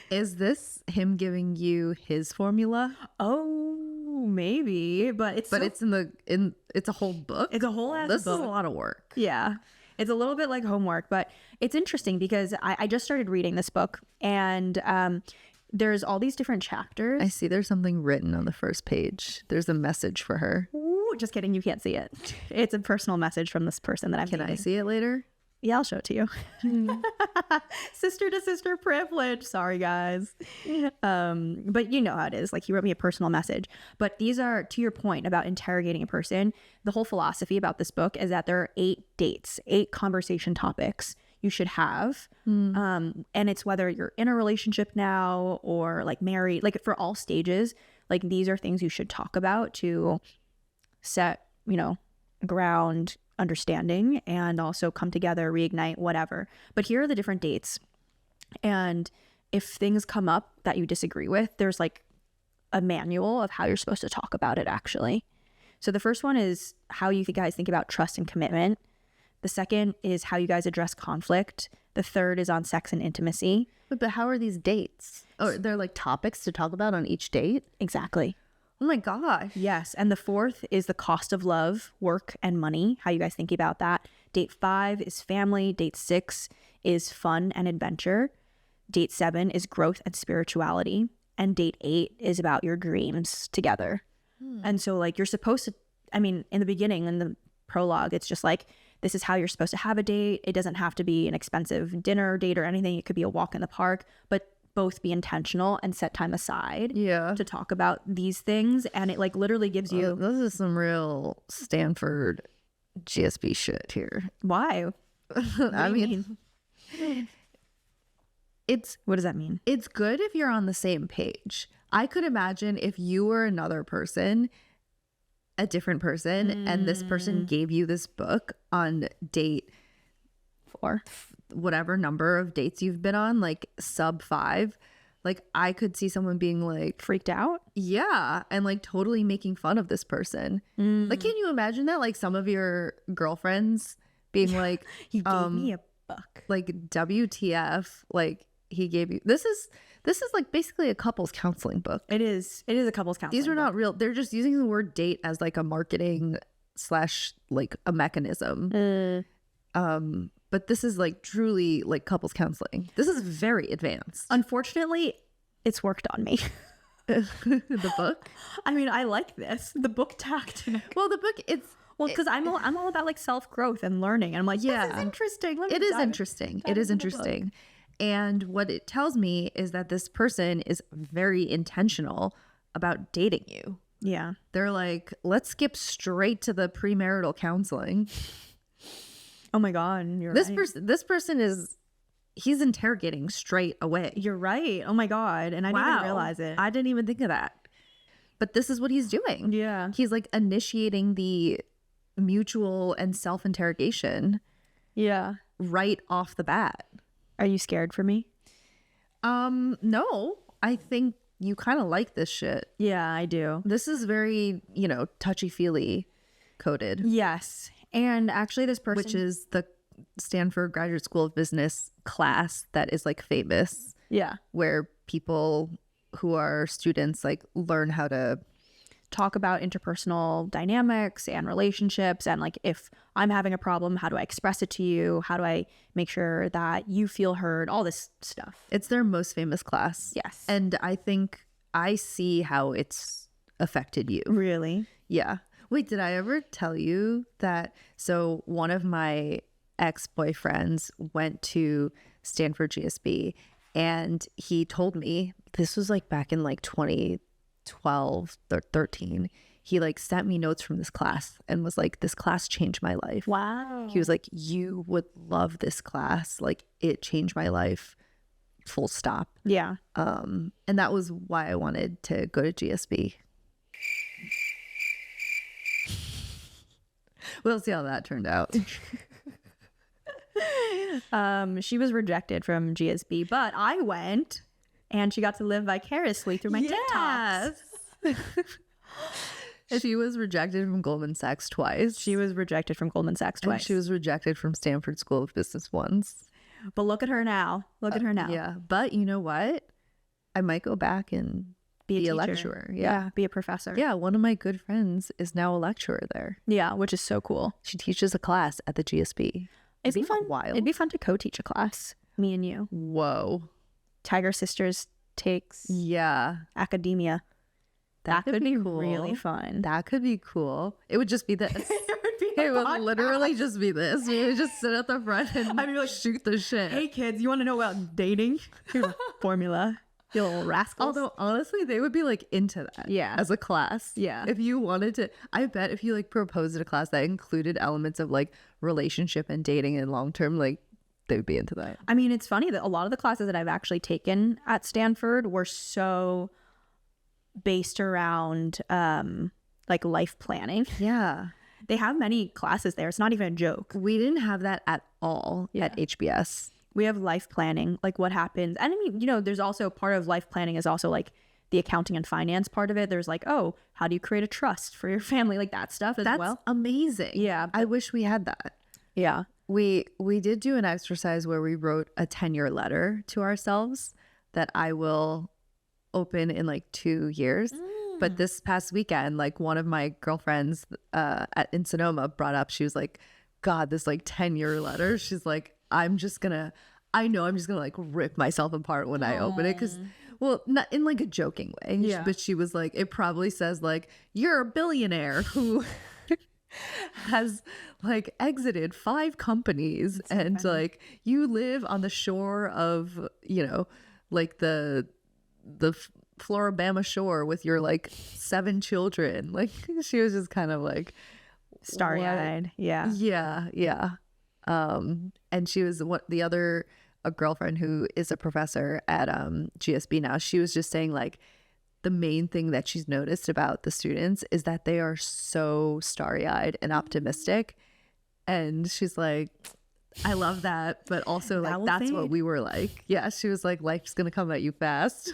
Is this him giving you his formula? Oh, maybe. But it's It's it's a whole book. It's a whole ass This book. is a lot of work. Yeah. It's a little bit like homework, but it's interesting because I just started reading this book and there's all these different chapters. I see there's something written on the first page. There's a message for her. Ooh, just kidding. You can't see it. It's a personal message from this person that I'm Can I dating. see it later? Yeah, I'll show it to you. Sister to sister privilege. Sorry, guys. But you know how it is. Like, he wrote me a personal message. But these are, to your point about interrogating a person, the whole philosophy about this book is that there are 8 dates, 8 conversation topics you should have. And it's whether you're in a relationship now or like married, like for all stages, like these are things you should talk about to set, ground understanding and also come together, reignite, whatever. But here are the different dates. And if things come up that you disagree with, there's like a manual of how you're supposed to talk about it, actually. So the first one is how you guys think about trust and commitment. The second is how you guys address conflict. The third is on sex and intimacy. But how are these dates? Oh, they're like topics to talk about on each date? Exactly. Oh my gosh. Yes. And the fourth is the cost of love, work, and money. How you guys think about that. Date 5 is family. Date 6 is fun and adventure. Date 7 is growth and spirituality. And date 8 is about your dreams together. And so like you're supposed to, in the beginning, in the prologue, it's just like, this is how you're supposed to have a date. It doesn't have to be an expensive dinner date or anything. It could be a walk in the park, but both be intentional and set time aside to talk about these things. And it like literally gives you this is some real Stanford GSB shit here. Why? I mean, what does that mean? It's good if you're on the same page. I could imagine if you were another person, a different person, and this person gave you this book on date 4, whatever number of dates you've been on, like sub 5, like I could see someone being like freaked out. Yeah. And like totally making fun of this person. Like, can you imagine that? Like some of your girlfriends being like, he gave me a book. Like WTF, like he gave you, this is like basically a couples counseling book. It is a couples counseling. These are not real. They're just using the word date as like a marketing / like a mechanism. But this is like truly like couples counseling. This is very advanced. Unfortunately, it's worked on me. The book? I like this. The book tactic. Well, the book, because I'm all about like self-growth and learning. And I'm like, this is interesting. It is interesting. It is interesting. And what it tells me is that this person is very intentional about dating you. Yeah. They're like, let's skip straight to the premarital counseling. Oh my God. This person is, he's interrogating straight away. You're right. Oh my God. And I didn't even realize it. I didn't even think of that. But this is what he's doing. Yeah. He's like initiating the mutual and self-interrogation. Yeah. Right off the bat. Are you scared for me? No. I think you kind of like this shit. Yeah, I do. This is very, touchy-feely coded. Yes. And actually this person, which is the Stanford Graduate School of Business class that is like famous. Yeah. Where people who are students like learn how to talk about interpersonal dynamics and relationships, and like if I'm having a problem, how do I express it to you? How do I make sure that you feel heard? All this stuff. It's their most famous class. Yes. And I think I see how it's affected you. Really? Yeah. Wait, did I ever tell you that? So one of my ex-boyfriends went to Stanford GSB, and he told me, this was like back in like 2012 or 13, he like sent me notes from this class and was like, this class changed my life. Wow. He was like, you would love this class. Like it changed my life, full stop. Yeah. And that was why I wanted to go to GSB. We'll see how that turned out. She was rejected from GSB, but I went and she got to live vicariously through my TikToks. She was rejected from Goldman Sachs twice. She was rejected from Goldman Sachs twice. And she was rejected from Stanford School of Business once. But look at her now. Look at her now. Yeah. But you know what? I might go back and be a lecturer. Yeah. Be a professor. Yeah. One of my good friends is now a lecturer there. Yeah. Which is so cool. She teaches a class at the GSB. It'd be fun. Wild. It'd be fun to co-teach a class. Me and you. Whoa. Tiger Sisters takes academia. That could be cool. Really fun. That could be cool. It would just be this. It would It would literally just be this. We would just sit at the front and I'd be like, shoot the shit. hey kids, you want to know about dating? Here's a formula. You little rascals. Although honestly, they would be like into that. Yeah. As a class. Yeah. If you wanted to, I bet if you like proposed at a class that included elements of like relationship and dating and long term, like they would be into that. I mean, it's funny that a lot of the classes that I've actually taken at Stanford were so based around like life planning. Yeah. They have many classes there. It's not even a joke. We didn't have that at all Yeah. at HBS. We have life planning, like what happens. And I mean, you know, there's also part of life planning is also like the accounting and finance part of it. There's like, oh, how do you create a trust for your family? Like that stuff as That's well. amazing. Yeah. I wish we had that. Yeah. We did do an exercise where we wrote a 10-year letter to ourselves that I will open in like 2 years. But this past weekend, like one of my girlfriends in Sonoma brought up, she was like, God, this like 10-year letter. She's like, I'm just gonna like rip myself apart when I open it. Because, well, not in like a joking way. Yeah. But she was like, it probably says like, you're a billionaire who has like exited 5 companies and like you live on the shore of, you know, like the Floribama shore with your like 7 children. Like she was just kind of like Starry-eyed. Yeah. yeah. And she was a girlfriend who is a professor at GSB now. She was just saying like the main thing that she's noticed about the students is that they are so starry-eyed and optimistic. And she's like, I love that, but also like that's what we were like. Yeah, she was like, life's gonna come at you fast.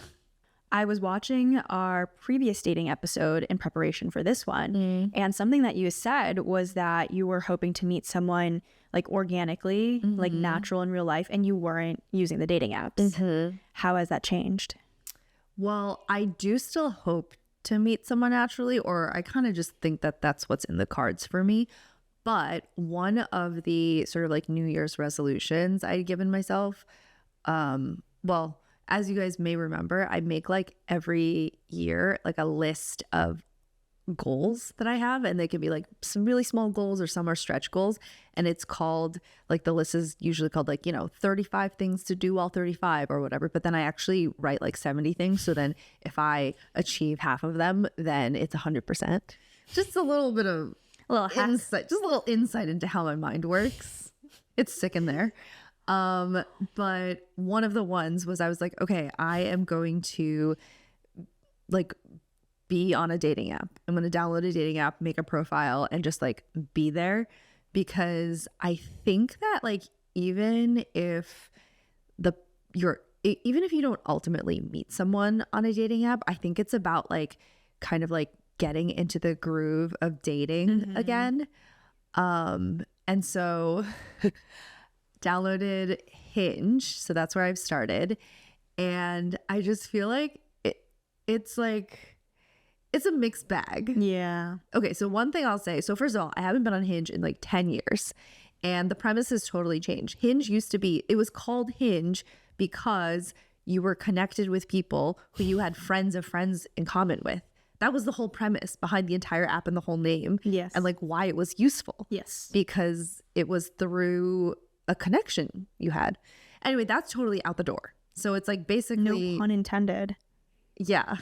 I was watching our previous dating episode in preparation for this one, and something that you said was that you were hoping to meet someone like organically, like natural in real life, and you weren't using the dating apps. How has that changed? Well, I do still hope to meet someone naturally, or I kind of just think that that's what's in the cards for me. But one of the sort of like New Year's resolutions I'd given myself, well, as you guys may remember, I make like every year like a list of goals that I have, and they can be like some really small goals or some are stretch goals, and it's called like the list is usually called like, you know, 35 things to do while 35 or whatever, but then I actually write like 70 things, so then if I achieve half of them then it's 100%. Just a little bit of insight, just a little insight into how my mind works. It's sick in there. But one of the ones was I was like, okay, I am going to like be on a dating app. I'm going to download a dating app, make a profile, and just like be there, because I think that like even if even if you don't ultimately meet someone on a dating app, I think it's about like kind of like getting into the groove of dating again. And so downloaded Hinge, so that's where I've started, and I just feel like it's a mixed bag. Yeah. Okay, so one thing I'll say, so first of all, I haven't been on Hinge in like 10 years, and the premise has totally changed. Hinge it was called Hinge because you were connected with people who you had friends of friends in common with. That was the whole premise behind the entire app and the whole name. Yes. And like why it was useful. Yes. Because it was through a connection you had. Anyway, that's totally out the door. So it's like basically No pun intended. Yeah.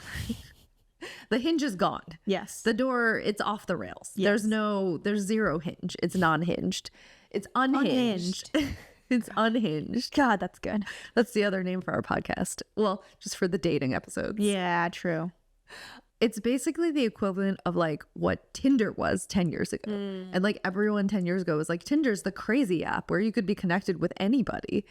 The hinge is gone. Yes. The door, it's off the rails. Yes. There's zero hinge. It's non-hinged. It's unhinged. It's unhinged. God, that's good. That's the other name for our podcast. Well, just for the dating episodes. Yeah, true. It's basically the equivalent of like what Tinder was 10 years ago. And like everyone 10 years ago was like, Tinder's the crazy app where you could be connected with anybody.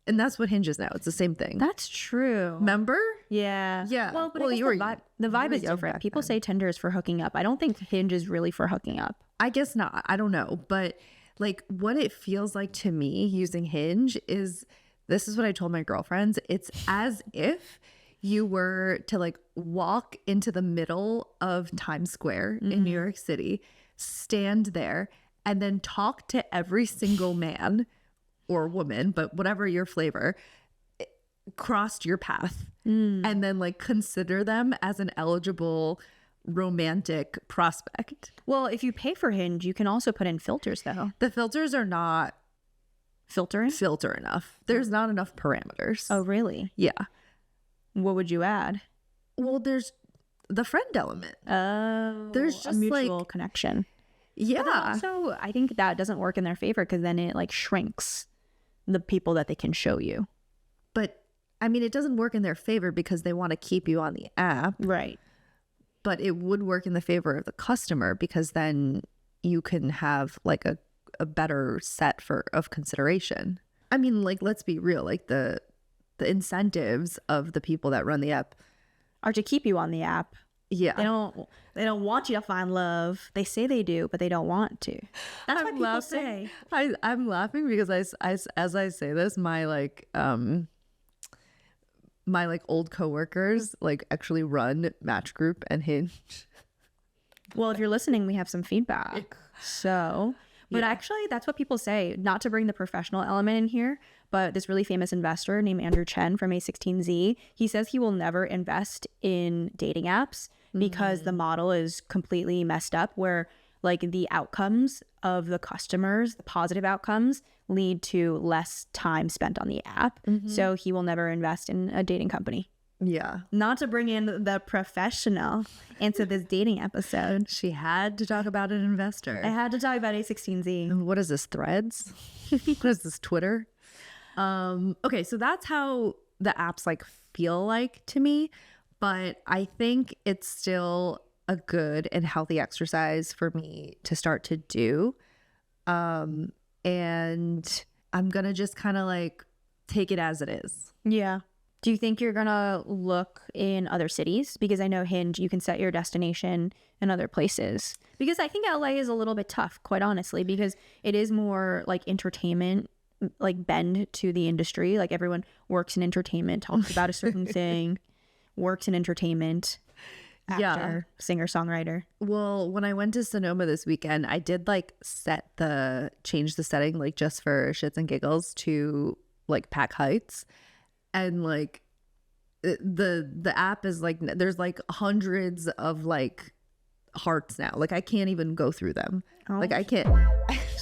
And that's what Hinge is now. It's the same thing. That's true. Remember? Yeah. Yeah. Well, but Well, I guess the vibe is young different. back People then. say Tinder is for hooking up. I don't think Hinge is really for hooking up. I guess not. I don't know. But like what it feels like to me using Hinge is, this is what I told my girlfriends. It's as if you were to like walk into the middle of Times Square in New York City, stand there, and then talk to every single man or woman, but whatever your flavor, crossed your path, and then like consider them as an eligible romantic prospect. Well, if you pay for Hinge, you can also put in filters though. The filters are not filter enough. There's not enough parameters. Oh, really? Yeah. What would you add? Well, there's the friend element. Oh, there's just a mutual like connection. Yeah. But then also, I think that doesn't work in their favor because then it like shrinks the people that they can show you. But I mean, it doesn't work in their favor because they want to keep you on the app. Right. But it would work in the favor of the customer because then you can have like a better set of consideration. I mean, like, let's be real, like the incentives of the people that run the app are to keep you on the app. Yeah. They don't want you to find love. They say they do, but they don't want to. That's what people say. I'm laughing because as I say this, my old coworkers like actually run Match Group and Hinge. Well, if you're listening, we have some feedback. So, but actually that's what people say, not to bring the professional element in here, but this really famous investor named Andrew Chen from A16Z, he says he will never invest in dating apps because the model is completely messed up where like the outcomes of the customers, the positive outcomes lead to less time spent on the app. So he will never invest in a dating company. Yeah. Not to bring in the professional into this dating episode. She had to talk about an investor. I had to talk about A16Z. What is this, Threads? What is this, Twitter? Okay, so that's how the apps like feel like to me, but I think it's still a good and healthy exercise for me to start to do. And I'm gonna just kind of like take it as it is. Yeah. Do you think you're gonna look in other cities? Because I know Hinge, you can set your destination in other places. Because I think LA is a little bit tough, quite honestly, because it is more like entertainment, like bend to the industry. Like everyone works in entertainment, talks about a certain thing, works in entertainment. Actor, singer, songwriter. Well, when I went to Sonoma this weekend, I did like change the setting like just for shits and giggles to like Pack Heights. And like the app is like there's like hundreds of like hearts now. Like I can't even go through them. Oh. Like I can't.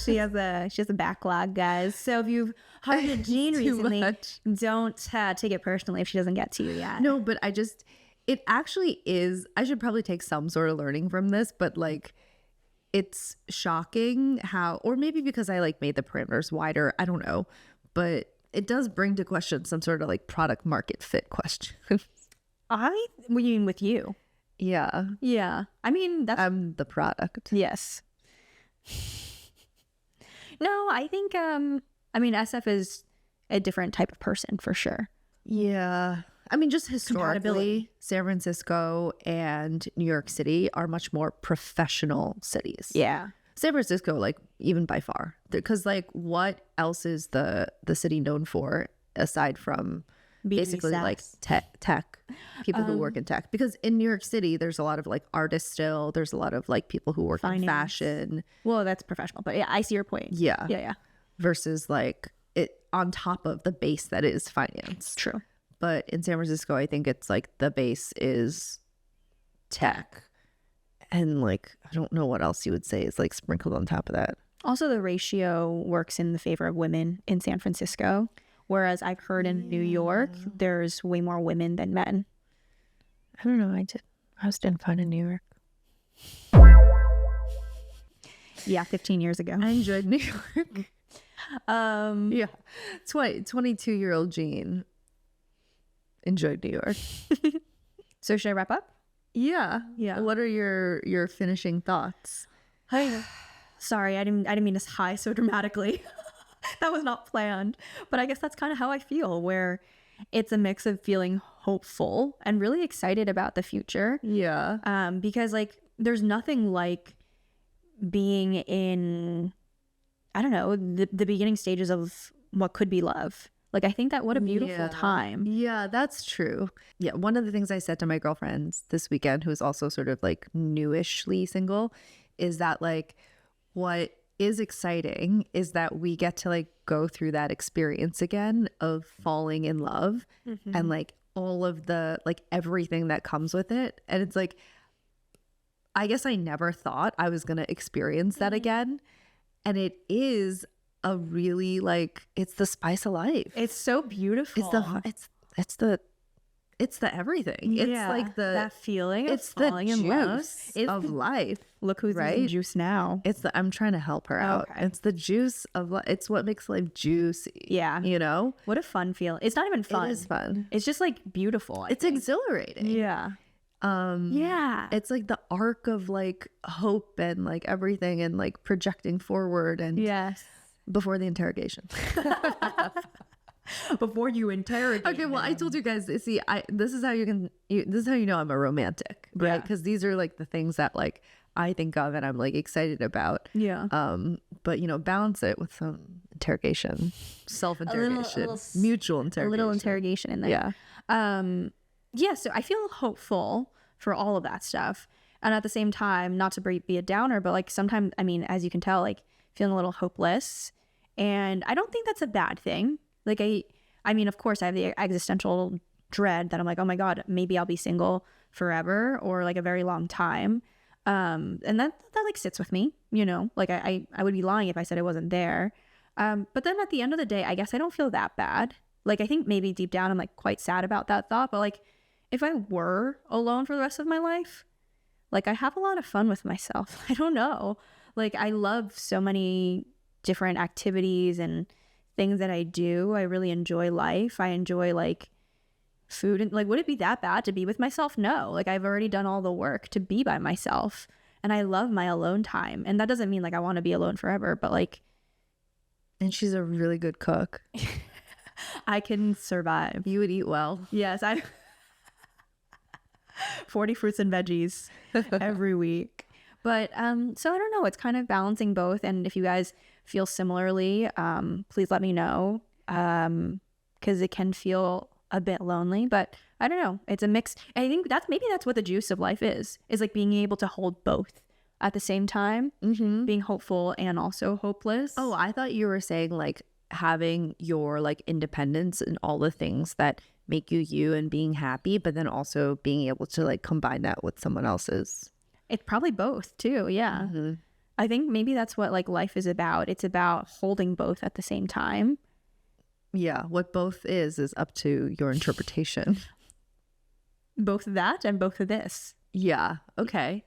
She has a backlog, guys. So if you've heard Jean recently, don't take it personally if she doesn't get to you yet. No, but it actually is. I should probably take some sort of learning from this, but like it's shocking how, or maybe because I like made the parameters wider. I don't know, but it does bring to question some sort of like product market fit question. I mean, with you. Yeah. Yeah. I mean, I'm the product. Yes. No, I think, SF is a different type of person for sure. Yeah. I mean, just historically, San Francisco and New York City are much more professional cities. Yeah. San Francisco, like, even by far. Because, like, what else is the city known for aside from basically, like, tech, people who work in tech? Because in New York City, there's a lot of, like, artists still. There's a lot of, like, people who work in fashion. Well, that's professional. But, yeah, I see your point. Yeah. Yeah. Versus, like, it on top of the base that is finance. True. But in San Francisco, I think it's, like, the base is tech. And like, I don't know what else you would say is like sprinkled on top of that. Also, the ratio works in the favor of women in San Francisco, whereas I've heard in New York, there's way more women than men. I don't know. I was doing fine in New York. Yeah, 15 years ago. I enjoyed New York. Yeah. 22-year-old Jean enjoyed New York. So should I wrap up? Yeah. Yeah. What are your finishing thoughts? Sorry, I didn't mean to sigh so dramatically. That was not planned. But I guess that's kind of how I feel, where it's a mix of feeling hopeful and really excited about the future. Yeah. Because like there's nothing like being in, I don't know, the beginning stages of what could be love. Like, I think that what a beautiful time. Yeah, that's true. Yeah, one of the things I said to my girlfriends this weekend, who is also sort of like newishly single, is that like what is exciting is that we get to like go through that experience again of falling in love and like all of the like everything that comes with it. And it's like I guess I never thought I was going to experience that again. And it is a really like, it's the spice of life. It's so beautiful. It's the everything. It's like that feeling it's of falling the in love. juice of life. Look who's using juice now. I'm trying to help her out. Okay. It's the juice of life. It's what makes life juicy. Yeah. You know? What a fun feeling. It's not even fun. It is fun. It's just like beautiful. It's exhilarating. Yeah. Yeah. It's like the arc of like hope and like everything and like projecting forward and Yes. before the interrogation. Before you interrogate. Okay, well, I told you guys. See, this is how this is how you know I'm a romantic, right? Because these are like the things that like I think of and I'm like excited about. Yeah. But you know, balance it with some interrogation, self-interrogation, mutual interrogation, A little interrogation in there. Yeah. Yeah. So I feel hopeful for all of that stuff, and at the same time, not to be a downer, but like sometimes, I mean, as you can tell, like feeling a little hopeless, and I don't think that's a bad thing. Like I mean, of course, I have the existential dread that I'm like, oh my God, maybe I'll be single forever or like a very long time. And that like sits with me, you know, like I would be lying if I said I wasn't there. But then at the end of the day, I guess I don't feel that bad. Like, I think maybe deep down, I'm like quite sad about that thought. But like, if I were alone for the rest of my life, like I have a lot of fun with myself. I don't know. Like, I love so many different activities and things that I do. I really enjoy life. I enjoy like food, and like, would it be that bad to be with myself? No. Like, I've already done all the work to be by myself, and I love my alone time. And that doesn't mean like I want to be alone forever, but like, and she's a really good cook. I can survive. You would eat well. Yes, I 40 fruits and veggies every week. But so I don't know, it's kind of balancing both. And if you guys feel similarly, please let me know, because it can feel a bit lonely. But I don't know, it's a mix. I think that's what the juice of life is like being able to hold both at the same time, being hopeful and also hopeless. Oh, I thought you were saying like having your like independence and all the things that make you and being happy, but then also being able to like combine that with someone else's. It's probably both too. Yeah. I think maybe that's what like life is about. It's about holding both at the same time. Yeah. What both is up to your interpretation. Both that and both of this. Yeah. Okay.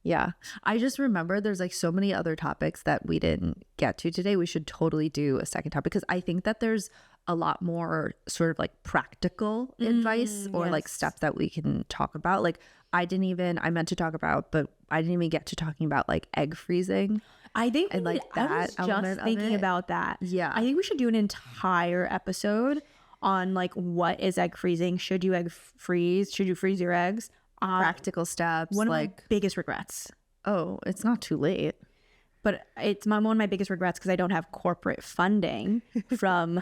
Yeah. I just remember there's like so many other topics that we didn't get to today. We should totally do a second topic, because I think that there's a lot more sort of like practical advice or like steps that we can talk about. Like I meant to talk about, but I didn't even get to talking about like egg freezing. I think and like I that was just thinking about that. Yeah. I think we should do an entire episode on like what is egg freezing. Should you freeze? Should you freeze your eggs? Practical steps. One of like my biggest regrets. Oh, it's not too late. But it's one of my biggest regrets because I don't have corporate funding from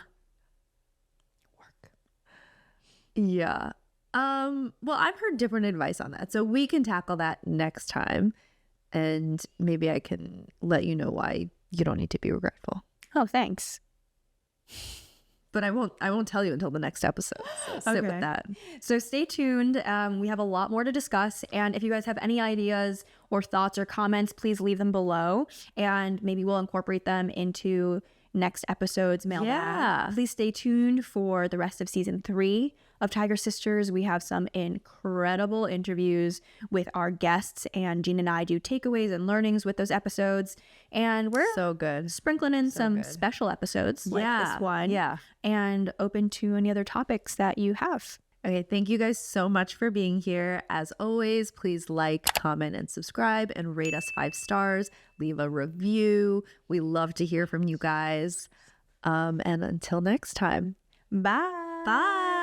work. Yeah. Well, I've heard different advice on that, so we can tackle that next time, and maybe I can let you know why you don't need to be regretful. Oh, thanks. But I won't tell you until the next episode. So sit with that. So stay tuned. We have a lot more to discuss, and if you guys have any ideas or thoughts or comments, please leave them below, and maybe we'll incorporate them into next episode's mailbag. Yeah. Please stay tuned for the rest of season 3 of Tiger Sisters. We have some incredible interviews with our guests, and Jean and I do takeaways and learnings with those episodes. And we're so good, sprinkling in some special episodes like this one. Yeah. And open to any other topics that you have. Okay, thank you guys so much for being here. As always, please like, comment, and subscribe, and rate us 5 stars. Leave a review. We love to hear from you guys. And until next time, Bye. bye.